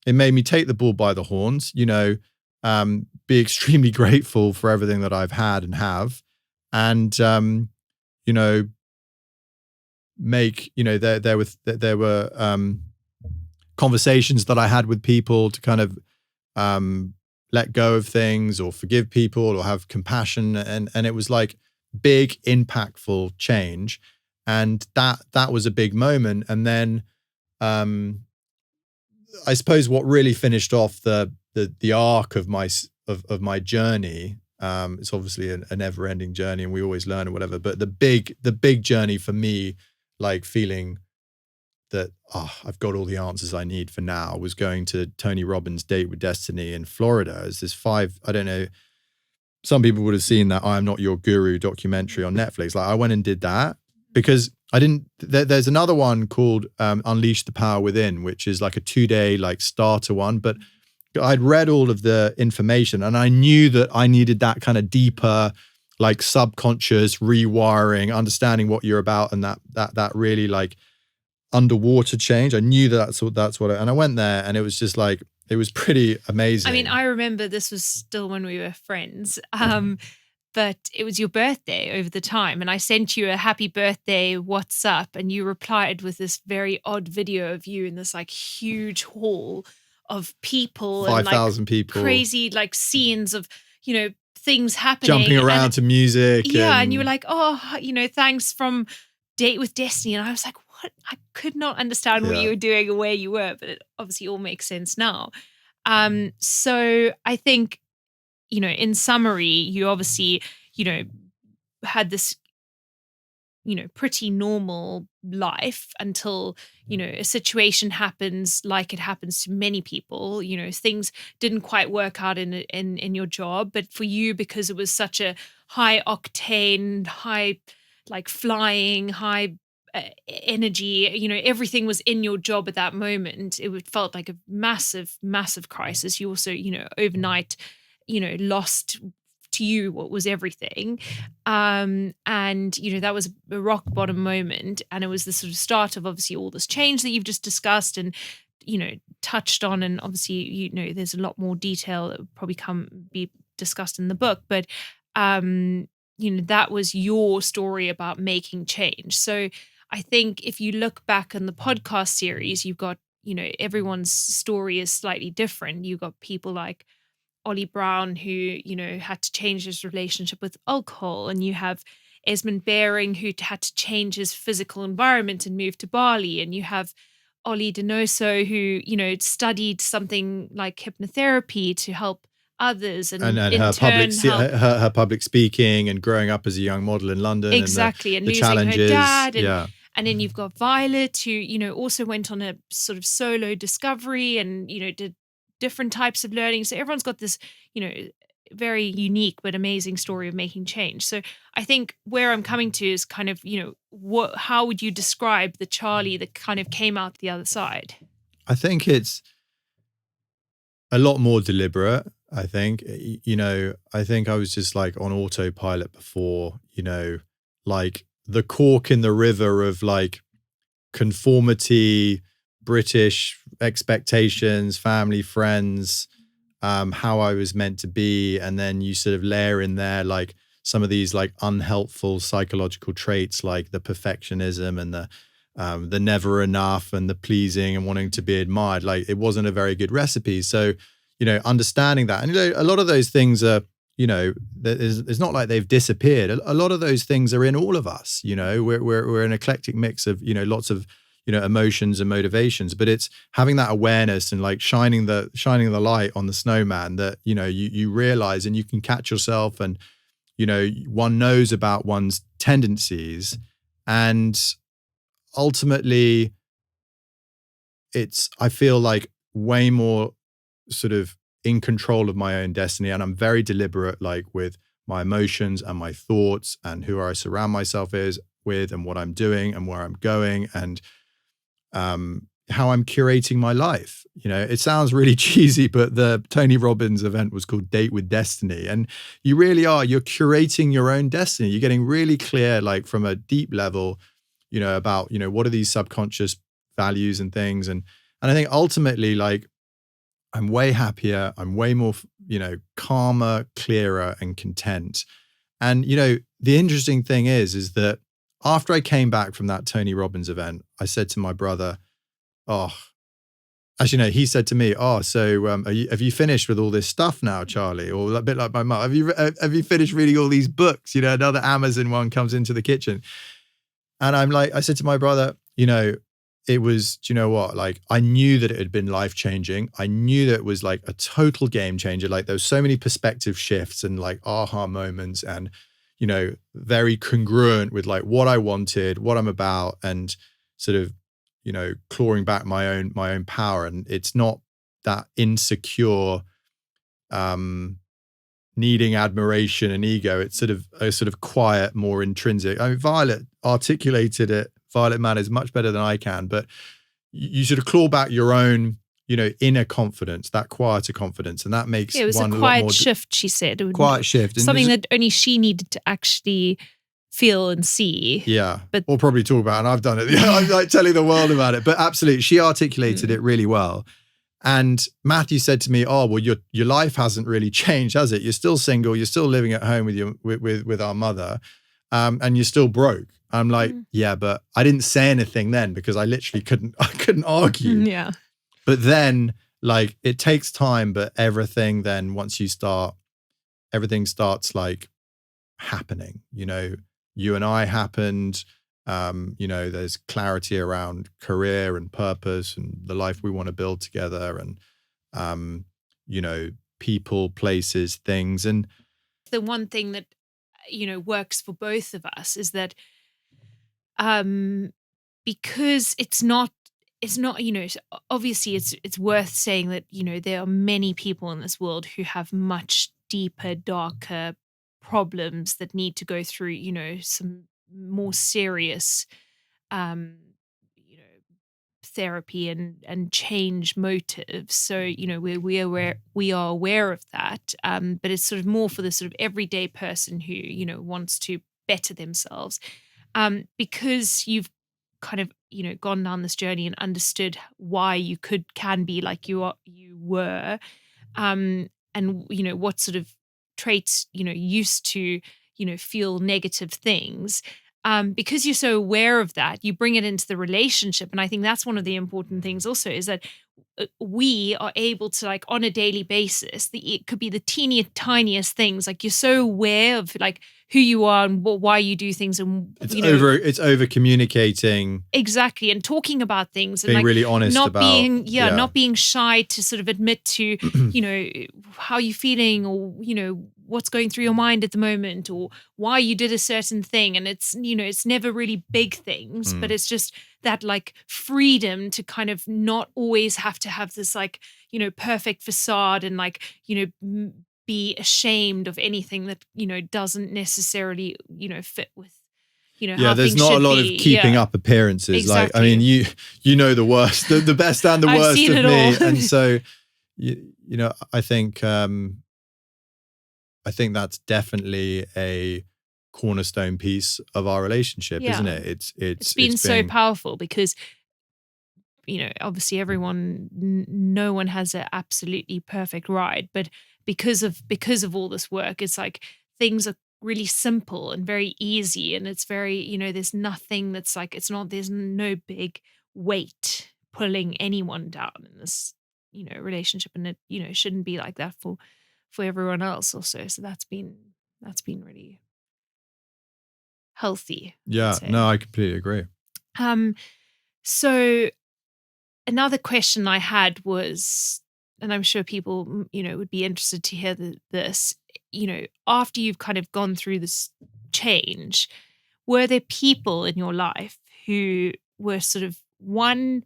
it made me take the bull by the horns, be extremely grateful for everything that I've had and have. And, make, there were conversations that I had with people to kind of let go of things or forgive people or have compassion. And it was like big, impactful change. And that was a big moment. And then I suppose what really finished off the arc of my journey, it's obviously a never-ending journey and we always learn or whatever, but the big journey for me, like feeling that I've got all the answers I need for now, was going to Tony Robbins' Date with Destiny in Florida. It's this I don't know, some people would have seen that I Am Not Your Guru documentary on Netflix. Like I went and did that because I didn't, there's another one called Unleash the Power Within, which is like a 2-day like starter one, but I'd read all of the information and I knew that I needed that kind of deeper, like subconscious rewiring, understanding what you're about, and that really like underwater change. I knew that's what and I went there and it was just like, it was pretty amazing. I mean, I remember this was still when we were friends, but it was your birthday over the time and I sent you a happy birthday WhatsApp and you replied with this very odd video of you in this like huge hall of people 5,000 and like people, crazy like scenes of, things happening. Jumping around to music. Yeah. And you were like, oh, thanks from Date with Destiny. And I was like, what? I could not understand what you were doing or where you were, but it obviously all makes sense now. So I think, in summary, you obviously, had this pretty normal life until, a situation happens like it happens to many people. Things didn't quite work out in your job, but for you, because it was such a high octane, high, like flying, high energy, everything was in your job at that moment. It felt like a massive, massive crisis. You also, overnight, lost to you what was everything. And, that was a rock bottom moment. And it was the sort of start of obviously all this change that you've just discussed and, touched on. And obviously, there's a lot more detail that would probably be discussed in the book. But, that was your story about making change. So I think if you look back on the podcast series, you've got, everyone's story is slightly different. You've got people like Ollie Brown, who, had to change his relationship with alcohol. And you have Esmond Baring, who had to change his physical environment and move to Bali. And you have Ollie Donoso, who, studied something like hypnotherapy to help others. And in her turn her public speaking and growing up as a young model in London. Exactly. And the losing challenges. Her dad. And, yeah. And then you've got Violet, who, also went on a sort of solo discovery and, did different types of learning. So everyone's got this, very unique but amazing story of making change. So I think where I'm coming to is kind of, how would you describe the Charley that kind of came out the other side? I think it's a lot more deliberate. I think, I think I was just like on autopilot before, like the cork in the river of like conformity, British expectations, family, friends, how I was meant to be. And then you sort of layer in there like some of these like unhelpful psychological traits like the perfectionism and the never enough and the pleasing and wanting to be admired. Like it wasn't a very good recipe. So, understanding that. And, a lot of those things are, it's not like they've disappeared. A lot of those things are in all of us. We're an eclectic mix of, lots of, emotions and motivations, but it's having that awareness and like shining the light on the snowman that, you realize and you can catch yourself and, one knows about one's tendencies. And ultimately I feel like way more sort of in control of my own destiny. And I'm very deliberate, like with my emotions and my thoughts and who I surround myself with and what I'm doing and where I'm going and how I'm curating my life. It sounds really cheesy, but the Tony Robbins event was called Date with Destiny. And you really are, you're curating your own destiny. You're getting really clear, like from a deep level, about, what are these subconscious values and things. And I think ultimately, like, I'm way happier. I'm way more, calmer, clearer and content. And, the interesting thing is that after I came back from that Tony Robbins event, I said to my brother, he said to me, so have you finished with all this stuff now, Charley? Or a bit like my mum, have you finished reading all these books? Another Amazon one comes into the kitchen. And I said to my brother, it was, do you know what? Like, I knew that it had been life-changing. I knew that it was like a total game changer. Like there was so many perspective shifts and like aha moments and, very congruent with like what I wanted, what I'm about and sort of, clawing back my own power. And it's not that insecure, needing admiration and ego. It's sort of a sort of quiet, more intrinsic. I mean, Violet articulated it. Violet Matters much better than I can, but you sort of claw back your own, inner confidence, that quieter confidence. And that makes it was one a quiet lot more shift, she said. Quiet shift. And something that only she needed to actually feel and see. Yeah. But we'll probably talk about it. And I've done it. I'm like telling the world about it. But absolutely, she articulated it really well. And Matthew said to me, well, your life hasn't really changed, has it? You're still single. You're still living at home with our mother. And you're still broke. I'm like, yeah, but I didn't say anything then because I literally couldn't argue. Yeah. But then like it takes time, but everything then once you start, everything starts like happening, you and I happened, there's clarity around career and purpose and the life we want to build together and, people, places, things. And the one thing that, works for both of us is that because it's not, obviously it's worth saying that, there are many people in this world who have much deeper, darker problems that need to go through, some more serious, um, you know, therapy and change motives. So, we are aware of that. But it's sort of more for the sort of everyday person who, wants to better themselves. Because you've kind of, gone down this journey and understood why you can be like you were, and, what sort of traits, used to, feel negative things. Because you're so aware of that, you bring it into the relationship. And I think that's one of the important things also, is that we are able to, like, on a daily basis, it could be the tiniest things. Like, you're so aware of like who you are and why you do things, and it's over communicating, exactly, and talking about things, and being like really honest not about not being shy to sort of admit to how you're feeling, or what's going through your mind at the moment, or why you did a certain thing. And it's it's never really big things, but it's just that, like, freedom to kind of not always have to have this, like, perfect facade, and, like, be ashamed of anything that doesn't necessarily fit with how there's things not a should lot be. of keeping up appearances. Exactly. Like, I mean, you know the worst, the best and the I've worst seen of it me. all. And so I think that's definitely a cornerstone piece of our relationship, isn't it? It's been so powerful because obviously no one has an absolutely perfect ride, but because of all this work, it's like things are really simple and very easy, and it's very, there's nothing that's like, there's no big weight pulling anyone down in this relationship, and it shouldn't be like that for everyone else also. So that's been really healthy. Yeah, no, I completely agree. So another question I had was, and I'm sure people, would be interested to hear this, after you've kind of gone through this change, were there people in your life who were sort of, one,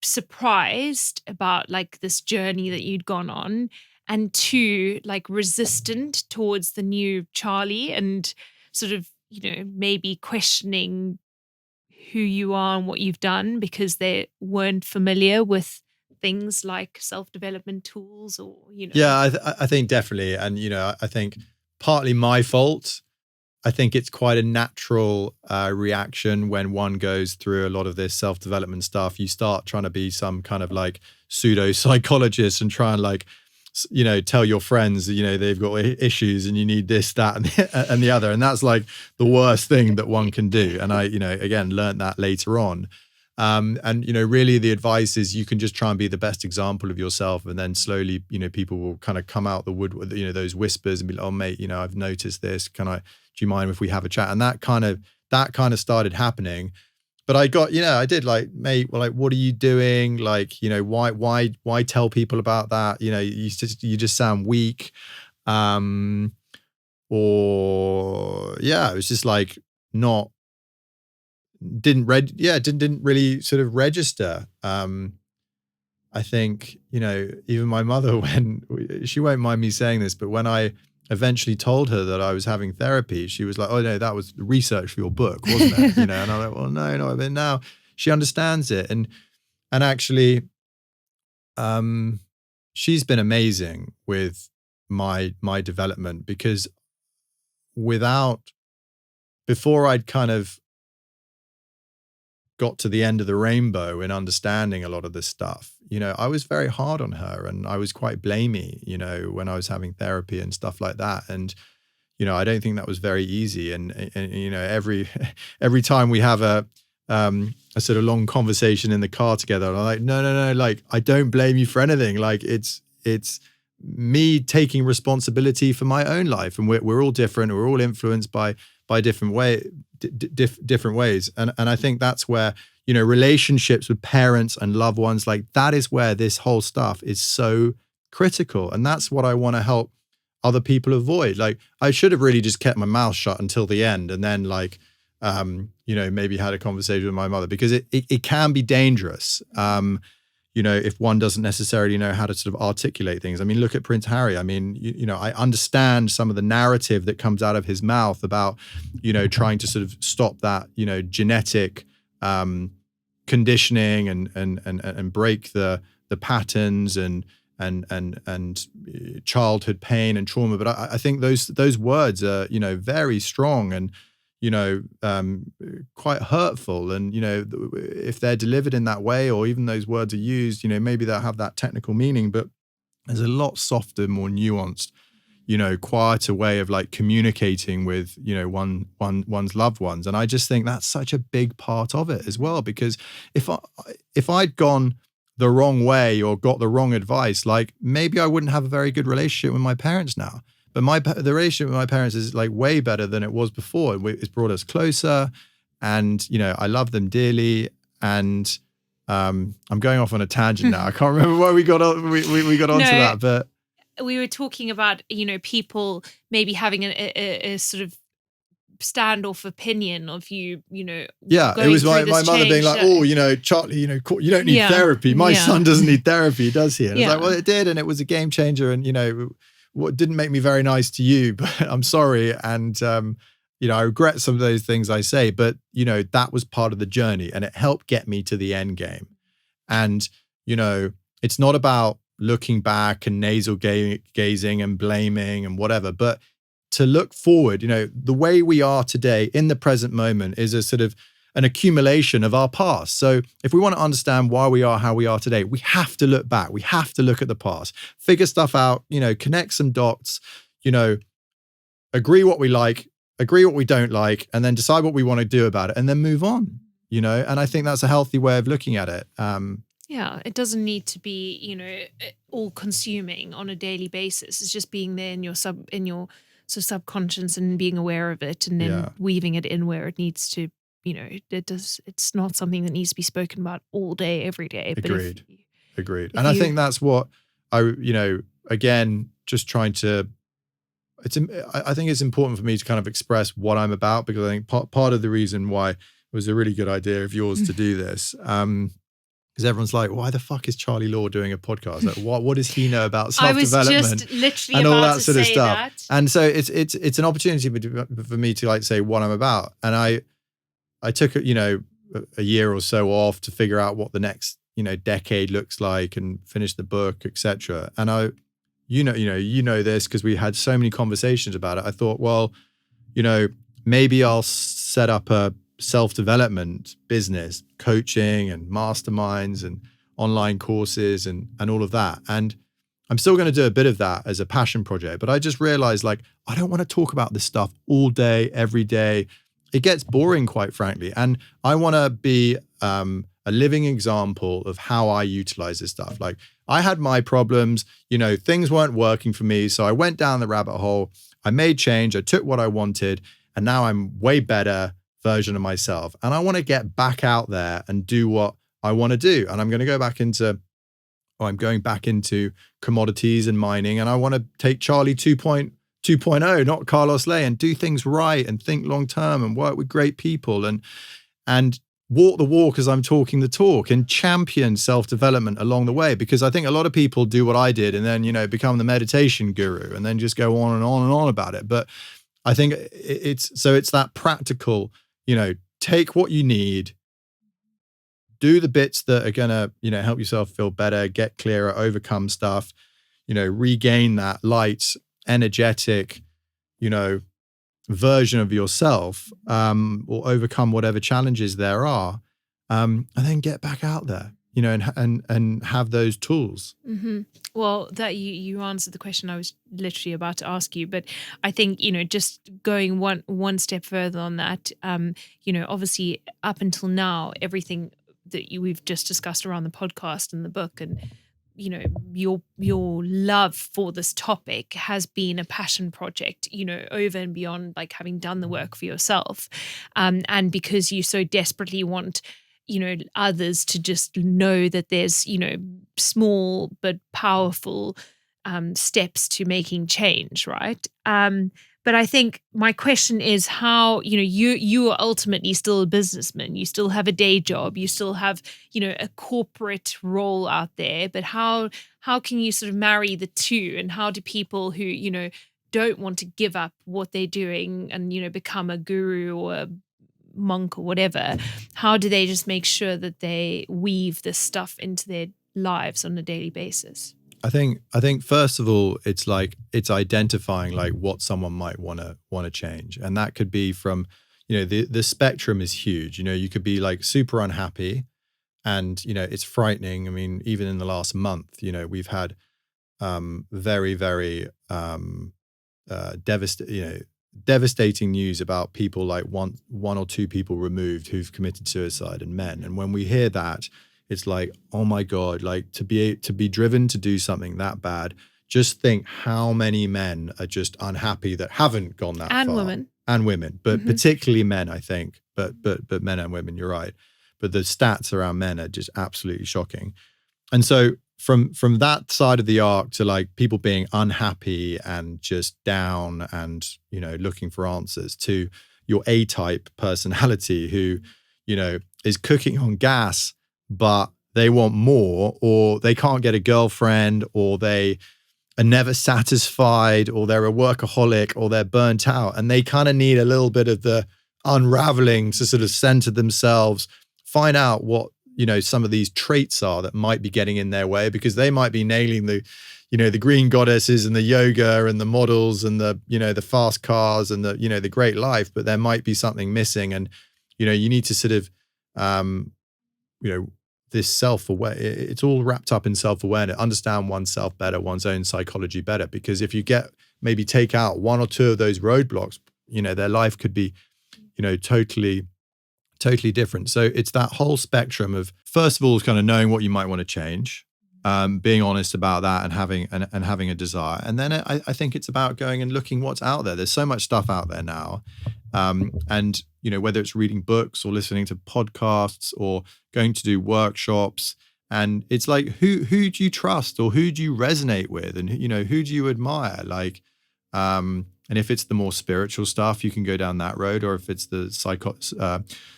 surprised about, like, this journey that you'd gone on, and two, like, resistant towards the new Charley, and sort of, maybe questioning who you are and what you've done because they weren't familiar with things like self-development tools, or Yeah, I think definitely. And I think partly my fault. I think it's quite a natural reaction when one goes through a lot of this self-development stuff. You start trying to be some kind of like pseudo psychologist and try and, like, tell your friends they've got issues and you need this, that, and the other. And that's like the worst thing that one can do. And I, again, learned that later on. And really the advice is you can just try and be the best example of yourself, and then slowly, people will kind of come out the wood with, those whispers and be like, oh mate, I've noticed this. Do you mind if we have a chat? And that kind of started happening. But I got, I did, like, mate, well, like, what are you doing? Like, why tell people about that? You just sound weak. Or yeah, it was just like didn't really sort of register. I think, even my mother, when she won't mind me saying this, but when I eventually told her that I was having therapy, she was like, oh no, that was research for your book, wasn't it? And I'm like, well, no, but now she understands it. And actually, she's been amazing with my development, because before I'd kind of got to the end of the rainbow in understanding a lot of this stuff, I was very hard on her, and I was quite blamey, when I was having therapy and stuff like that. And, I don't think that was very easy. And every time we have a sort of long conversation in the car together, I'm like, no, like, I don't blame you for anything. Like, it's me taking responsibility for my own life, and we're all different. We're all influenced by different ways. And I think that's where, relationships with parents and loved ones, like, that is where this whole stuff is so critical. And that's what I want to help other people avoid. Like, I should have really just kept my mouth shut until the end, and then, like, maybe had a conversation with my mother, because it can be dangerous. If one doesn't necessarily know how to sort of articulate things. I mean, look at Prince Harry. I mean, I understand some of the narrative that comes out of his mouth about, trying to sort of stop that, genetic conditioning and break the patterns and childhood pain and trauma. But I think those words are, very strong and, quite hurtful. And, if they're delivered in that way, or even those words are used, maybe they'll have that technical meaning, but there's a lot softer, more nuanced, quieter way of like communicating with, one's loved ones. And I just think that's such a big part of it as well, because if I'd gone the wrong way or got the wrong advice, like maybe I wouldn't have a very good relationship with my parents now. But the relationship with my parents is like way better than it was before. It's brought us closer, and I love them dearly. And I'm going off on a tangent now. I can't remember why we got on. We got onto that, but we were talking about people maybe having a sort of standoff opinion of you. Yeah, it was my mother being like, "Oh, Charley, you don't need therapy. My son doesn't need therapy, does he?" And it's like, well, it did, and it was a game changer, and what didn't make me very nice to you, but I'm sorry. And, I regret some of those things I say, but, that was part of the journey, and it helped get me to the end game. And, it's not about looking back and nasal gazing and blaming and whatever, but to look forward. The way we are today in the present moment is a sort of an accumulation of our past. So if we want to understand why we are how we are today, we have to look back. We have to look at the past, figure stuff out, connect some dots, agree what we like, agree what we don't like, and then decide what we want to do about it, and then move on, and I think that's a healthy way of looking at it. Yeah, it doesn't need to be, all consuming on a daily basis. It's just being there in your sort of subconscious and being aware of it, and then weaving it in where it needs to. It's not something that needs to be spoken about all day, every day. Agreed. And I think that's what again, just trying to, I think it's important for me to kind of express what I'm about, because I think part of the reason why it was a really good idea of yours to do this, because everyone's like, why the fuck is Charley Law doing a podcast? Like, what does he know about self-development? I was just literally and all about that to sort of say stuff. that. And so it's an opportunity for me to like say what I'm about. And I took a year or so off to figure out what the next decade looks like and finish the book, etc. And you know this because we had so many conversations about it. I thought, well, maybe I'll set up a self-development business, coaching and masterminds and online courses and all of that. And I'm still going to do a bit of that as a passion project, but I just realized like I don't want to talk about this stuff all day, every day. It gets boring, quite frankly. And I want to be a living example of how I utilize this stuff. Like I had my problems, things weren't working for me. So I went down the rabbit hole. I made change. I took what I wanted. And now I'm way better version of myself. And I want to get back out there and do what I want to do. And I'm going to go back into, I'm going back into commodities and mining. And I want to take Charley 2.0, not Carlos Lay, and do things right and think long term and work with great people and walk the walk as I'm talking the talk and champion self-development along the way. Because I think a lot of people do what I did and then, become the meditation guru and then just go on and on and on about it. But I think it's that practical, take what you need, do the bits that are going to, help yourself feel better, get clearer, overcome stuff, regain that light, energetic, version of yourself, or overcome whatever challenges there are, and then get back out there, and have those tools. Mm-hmm. Well, that you answered the question I was literally about to ask you, but I think just going one step further on that, obviously up until now, everything that we've just discussed around the podcast and the book and your love for this topic has been a passion project, over and beyond like having done the work for yourself, and because you so desperately want others to just know that there's small but powerful steps to making change, right? But I think my question is how, you are ultimately still a businessman. You still have a day job. You still have, a corporate role out there. But how can you sort of marry the two? And how do people who, don't want to give up what they're doing and, become a guru or a monk or whatever, how do they just make sure that they weave this stuff into their lives on a daily basis? I think first of all, it's identifying like what someone might want to change. And that could be from, the spectrum is huge. You could be like super unhappy and, it's frightening. I mean, even in the last month, we've had very, very devastating news about people like one or two people removed who've committed suicide, and men. And when we hear that, it's like, oh my God, like to be driven to do something that bad. Just think how many men are just unhappy that haven't gone that far. And women, but particularly men, I think. But men and women, you're right. But the stats around men are just absolutely shocking. And so from that side of the arc to like people being unhappy and just down and, looking for answers, to your A-type personality who, is cooking on gas, but they want more, or they can't get a girlfriend, or they are never satisfied, or they're a workaholic, or they're burnt out. And they kind of need a little bit of the unraveling to sort of center themselves, find out what, some of these traits are that might be getting in their way, because they might be nailing the, the green goddesses and the yoga and the models and the, the fast cars and the, the great life, but there might be something missing. And, you need to sort of, this self-aware, it's all wrapped up in self-awareness, understand oneself better, one's own psychology better. Because if you maybe take out one or two of those roadblocks, their life could be, totally different. So it's that whole spectrum of, first of all, kind of knowing what you might want to change, being honest about that, and having a desire. And then I think it's about going and looking what's out there. There's so much stuff out there now. And, whether it's reading books or listening to podcasts or going to do workshops, and it's like, who do you trust, or who do you resonate with, and, who do you admire? Like, and if it's the more spiritual stuff, you can go down that road. Or if it's the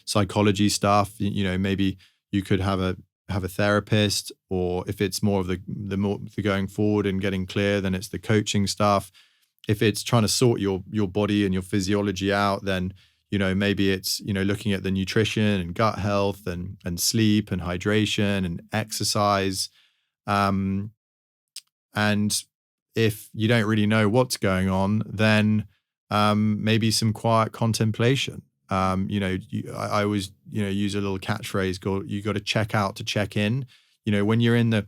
psychology stuff, maybe you could have a therapist. Or if it's more of the going forward and getting clear, then it's the coaching stuff. If it's trying to sort your body and your physiology out, then, maybe it's, looking at the nutrition and gut health and sleep and hydration and exercise. And if you don't really know what's going on, then maybe some quiet contemplation. I always, use a little catchphrase called, you got to check out to check in. When you're in the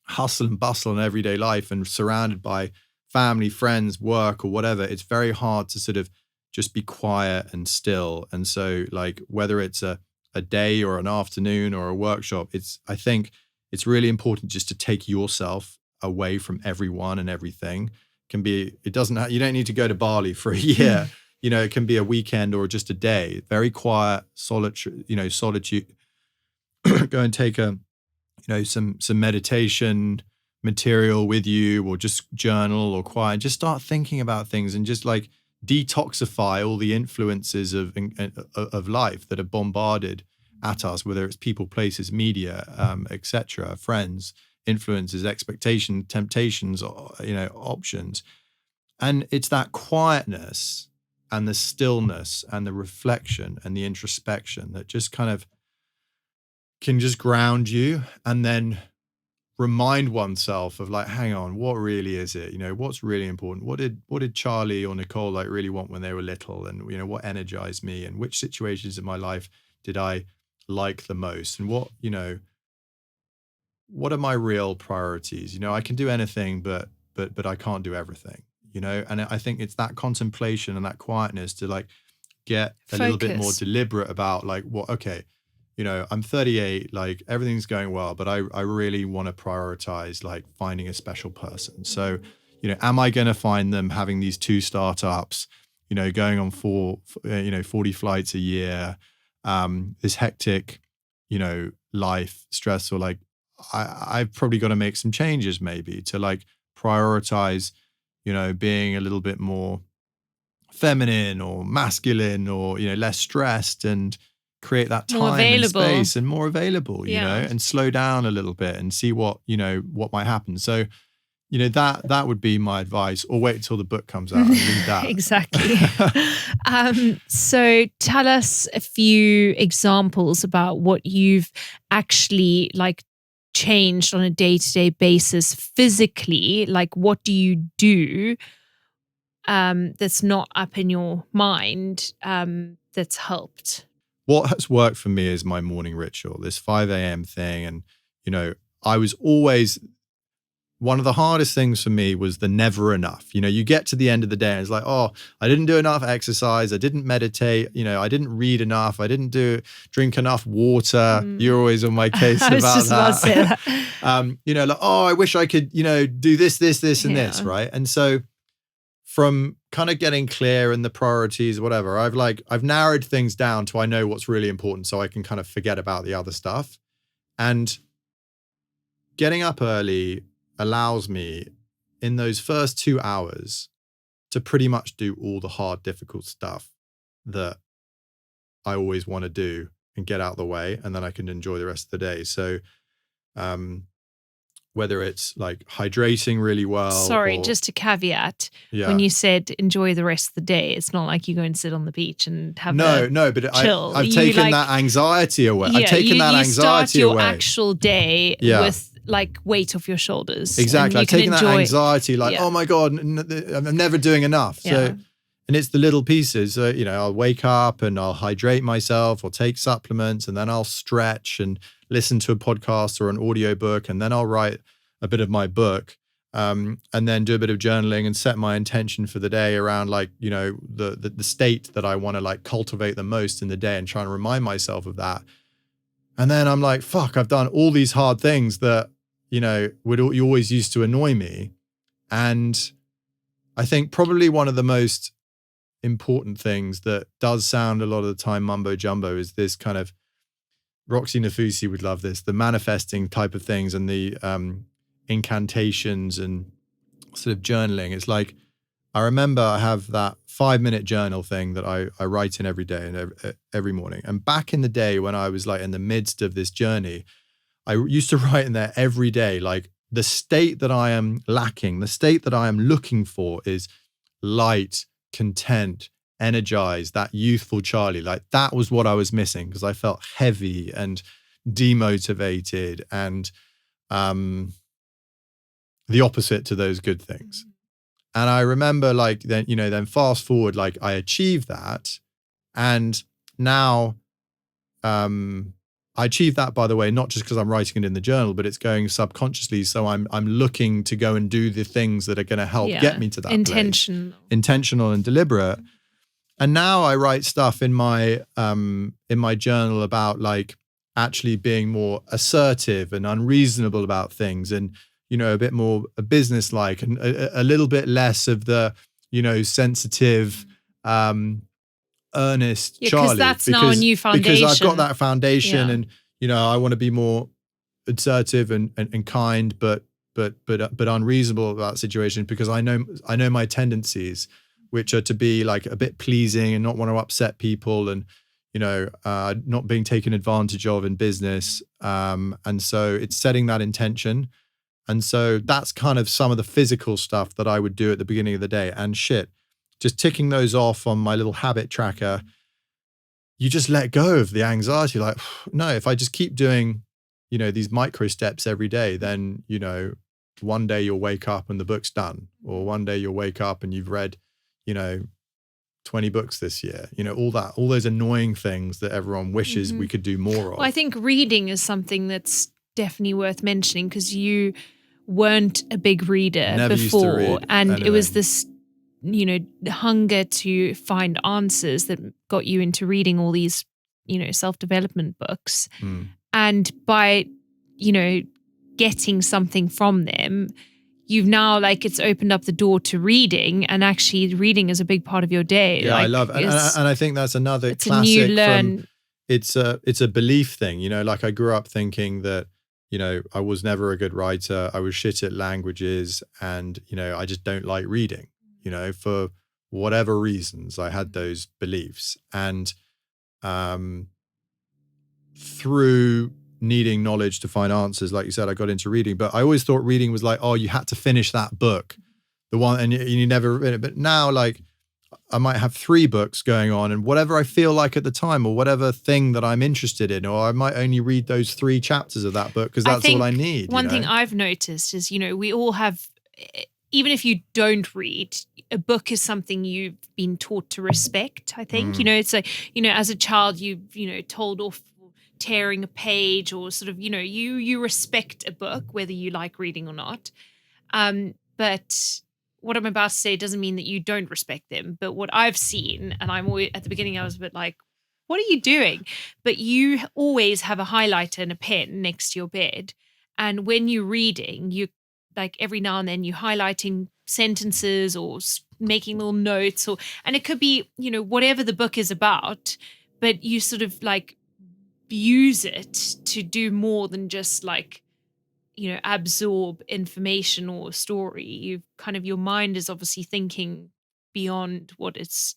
hustle and bustle in everyday life and surrounded by family, friends, work, or whatever, it's very hard to sort of just be quiet and still. And so, like, whether it's a day or an afternoon or a workshop, I think it's really important just to take yourself away from everyone and everything. You don't need to go to Bali for a year. It can be a weekend or just a day, very quiet, solitude. Go and take some meditation material with you, or just journal or quiet. Just start thinking about things and just like detoxify all the influences of life that are bombarded at us, whether it's people, places, media, etc., friends, influences, expectations, temptations, options. And it's that quietness and the stillness and the reflection and the introspection that just kind of can just ground you, and then remind oneself of like, hang on, what really is it? What's really important? What did Charley or Nicole like really want when they were little? And, what energized me, and which situations in my life did I like the most? And what are my real priorities? I can do anything, but I can't do everything, and I think it's that contemplation and that quietness to like get a little bit more deliberate about like, I'm 38, like everything's going well, but I really want to prioritize like finding a special person. So, am I going to find them having these 2 startups, going on 40 flights a year, this hectic, life, stressful, like I've probably got to make some changes maybe to like prioritize, being a little bit more feminine or masculine or, less stressed, and create that More time and available. space and more available, and slow down a little bit and see what might happen. So, that would be my advice, or wait till the book comes out and read that. Exactly. So tell us a few examples about what you've actually changed on a day-to-day basis physically. Like, what do you do that's not up in your mind that's helped? What has worked for me is my morning ritual, this 5 a.m. thing. And, I was always, one of the hardest things for me was the never enough. You get to the end of the day and it's like, oh, I didn't do enough exercise. I didn't meditate. I didn't read enough. I didn't drink enough water. You're always on my case about that. About to say that. Oh, I wish I could, do this, and this, right? And so from kind of getting clear and the priorities, whatever, I've narrowed things down to I know what's really important, so I can kind of forget about the other stuff. And getting up early allows me in those first 2 hours to pretty much do all the hard, difficult stuff that I always want to do and get out of the way. And then I can enjoy the rest of the day. So, whether it's hydrating really well. Sorry, just a caveat. Yeah. When you said enjoy the rest of the day, it's not like you go and sit on the beach and have but chill. I've taken that anxiety away. Yeah, I've taken that anxiety start your away. Actual day with weight off your shoulders. Exactly. I've taken that anxiety, oh my God, I'm never doing enough. Yeah. So, and it's the little pieces. I'll wake up and I'll hydrate myself or take supplements, and then I'll stretch and listen to a podcast or an audiobook, and then I'll write a bit of my book, and then do a bit of journaling and set my intention for the day around the state that I want to cultivate the most in the day, and try and remind myself of that. And then I'm like, fuck, I've done all these hard things that, you always used to annoy me. And I think probably one of the most important things that does sound a lot of the time mumbo jumbo is this kind of, Roxy Nafusi would love this, the manifesting type of things and the incantations and sort of journaling. It's like, I remember I have that 5-minute journal thing that I write in every day and every morning. And back in the day when I was in the midst of this journey, I used to write in there every day, the state that I am lacking, the state that I am looking for is light, content, energized, that youthful Charley. That was what I was missing, because I felt heavy and demotivated and the opposite to those good things. And I remember then fast forward, I achieved that. And now I achieved that, by the way, not just because I'm writing it in the journal, but it's going subconsciously. So I'm looking to go and do the things that are going to help get me to that place. Intentional and deliberate. And now I write stuff in my journal about actually being more assertive and unreasonable about things, and a bit more business-like, and a little bit less of the sensitive, earnest Charley. Because that's now a new foundation. Because I've got that foundation, and I want to be more assertive and kind, but unreasonable about situations, because I know my tendencies, which are to be a bit pleasing and not want to upset people, and not being taken advantage of in business. And so it's setting that intention. And so that's kind of some of the physical stuff that I would do at the beginning of the day. And just ticking those off on my little habit tracker, you just let go of the anxiety. No, if I just keep doing, these micro steps every day, then, one day you'll wake up and the book's done. Or one day you'll wake up and you've read, 20 books this year, all those annoying things that everyone wishes we could do more of. Well, I think reading is something that's definitely worth mentioning, because you weren't a big reader Never before, used to read and anything. it was this hunger to find answers that got you into reading all these self-development books. And by getting something from them, you've now it's opened up the door to reading, and actually reading is a big part of your day. I love it. And I think that's another classic. It's a belief thing, I grew up thinking that I was never a good writer. I was shit at languages, and I just don't like reading. For whatever reasons, I had those beliefs. And through needing knowledge to find answers, like you said, I got into reading. But I always thought reading was like, oh, you had to finish that book, the one, and you never read it. But now, like, I might have 3 books going on, and whatever I feel like at the time, or whatever thing that I'm interested in, or I might only read those 3 chapters of that book because that's all I need. One thing I've noticed is, we all have, even if you don't read, a book is something you've been taught to respect, I think. It's like, as a child, told off tearing a page, or sort of, you respect a book, whether you like reading or not. But what I'm about to say doesn't mean that you don't respect them. But what I've seen, and I'm always, at the beginning, I was a bit like, what are you doing? But you always have a highlighter and a pen next to your bed. And when you're reading, you, like, every now and then you're highlighting sentences or making little notes, and it could be, whatever the book is about, but you sort of like use it to do more than just like, absorb information or story. You've kind of, your mind is obviously thinking beyond what it's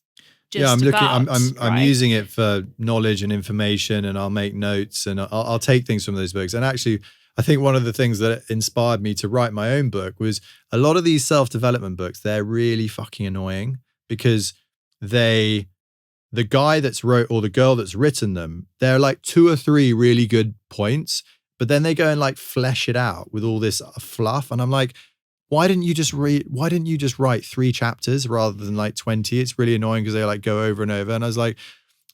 just I'm looking. about, I'm using it for knowledge and information, and I'll make notes, and I'll take things from those books. And actually, I think one of the things that inspired me to write my own book was a lot of these self-development books. They're really fucking annoying because the guy that's wrote, or the girl that's written them, they're like 2 or 3 really good points, but then they go and like flesh it out with all this fluff. And I'm like, why didn't you just write 3 chapters rather than like 20? It's really annoying because they like go over and over. And I was like,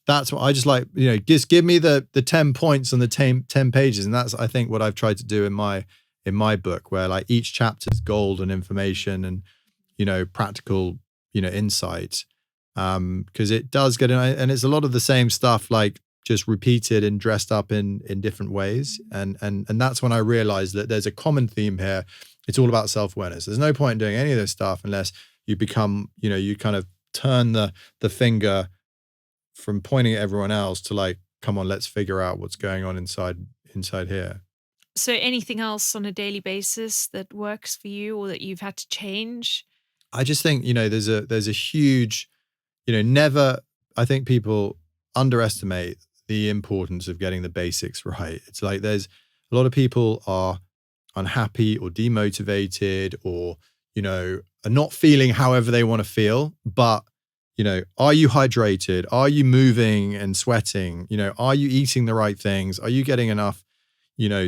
that's what I just like, just give me the 10 points on the 10 pages. And that's, I think, what I've tried to do in my book, where like each chapter is gold and information and, practical, insight. Because it does get in, and it's a lot of the same stuff, like just repeated and dressed up in different ways. And that's when I realized that there's a common theme here. It's all about self-awareness. There's no point in doing any of this stuff unless you become, you kind of turn the finger from pointing at everyone else to like, come on, let's figure out what's going on inside here. So anything else on a daily basis that works for you or that you've had to change? I just think, there's a huge, I think people underestimate the importance of getting the basics right. It's like there's a lot of people are unhappy or demotivated, or, are not feeling however they want to feel. But, are you hydrated? Are you moving and sweating? Are you eating the right things? Are you getting enough,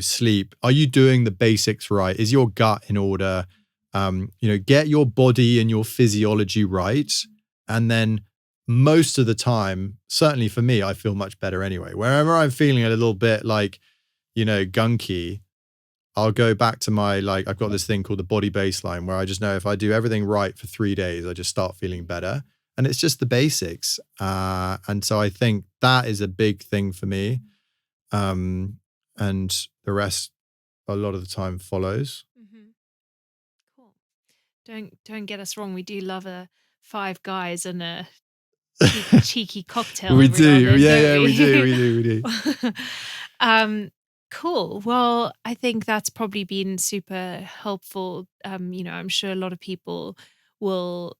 sleep? Are you doing the basics right? Is your gut in order? Get your body and your physiology right. And then most of the time, certainly for me, I feel much better anyway. Wherever I'm feeling a little bit like, gunky, I'll go back to my, like, I've got this thing called the body baseline, where I just know if I do everything right for 3 days, I just start feeling better. And it's just the basics. And so I think that is a big thing for me. And the rest, a lot of the time, follows. Mm-hmm. Cool. Don't get us wrong. We do love a 5 guys and a cheeky cocktail. We do. Yeah, we do. Cool. Well, I think that's probably been super helpful. I'm sure a lot of people will,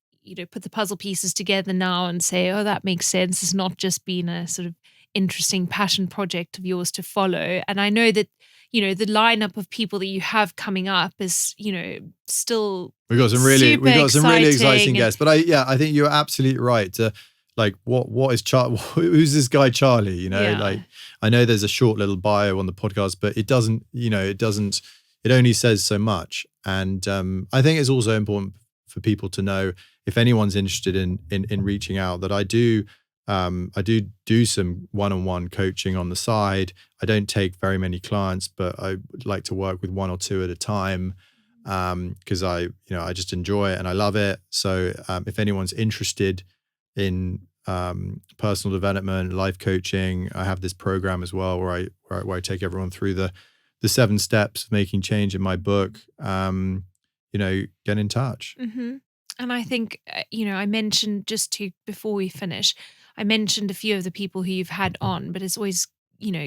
put the puzzle pieces together now and say, oh, that makes sense. It's not just been a sort of interesting passion project of yours to follow. And I know that, the lineup of people that you have coming up is, still we got some really exciting guests. But I think you're absolutely right to, like, what is who's this guy Charley? Like, I know there's a short little bio on the podcast, but it doesn't, it only says so much. And I think it's also important for people to know, if anyone's interested in reaching out, that I do some one-on-one coaching on the side. I don't take very many clients, but I like to work with 1 or 2 at a time, because I just enjoy it and I love it. So if anyone's interested in personal development, life coaching, I have this program as well where I take everyone through the 7 steps of making change in my book. Get in touch. Mm-hmm. And I think, I mentioned before we finish, I mentioned a few of the people who you've had on, but it's always,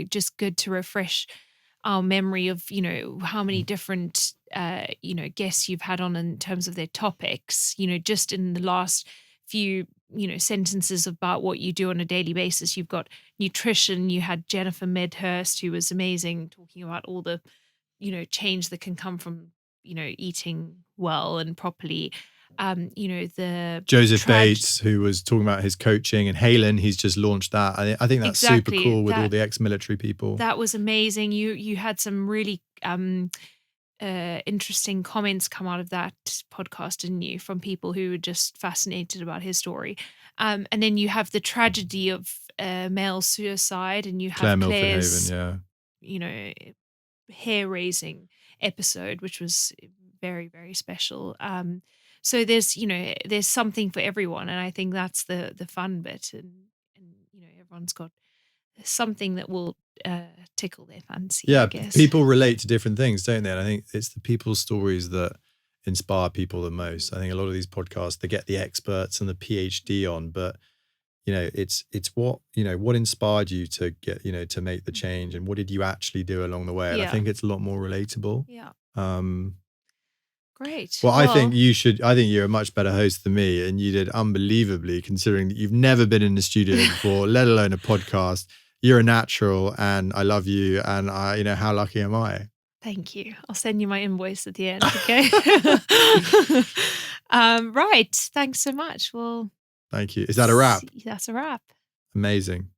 just good to refresh our memory of, how many different, guests you've had on in terms of their topics, just in the last few, sentences about what you do on a daily basis. You've got nutrition. You had Jennifer Medhurst, who was amazing, talking about all the, change that can come from, eating well and properly. The Joseph Bates, who was talking about his coaching, and Halen, he's just launched that. I think that's super cool with all the ex-military people. That was amazing. You had some really interesting comments come out of that podcast, didn't you, from people who were just fascinated about his story. And then you have the tragedy of male suicide, and you have Claire's, hair-raising episode, which was very, very special. So there's something for everyone, and I think that's the fun bit, and everyone's got something that will tickle their fancy. Yeah, I guess. People relate to different things, don't they? And I think it's the people's stories that inspire people the most. I think a lot of these podcasts, they get the experts and the PhD on, but it's what inspired you to get to make the change, and what did you actually do along the way? And I think it's a lot more relatable. Yeah. Great. Well, I think you're a much better host than me, and you did unbelievably, considering that you've never been in the studio before, let alone a podcast. You're a natural, and I love you, and how lucky am I? Thank you. I'll send you my invoice at the end, okay? Right. Thanks so much. Well, thank you. Is that a wrap? That's a wrap. Amazing.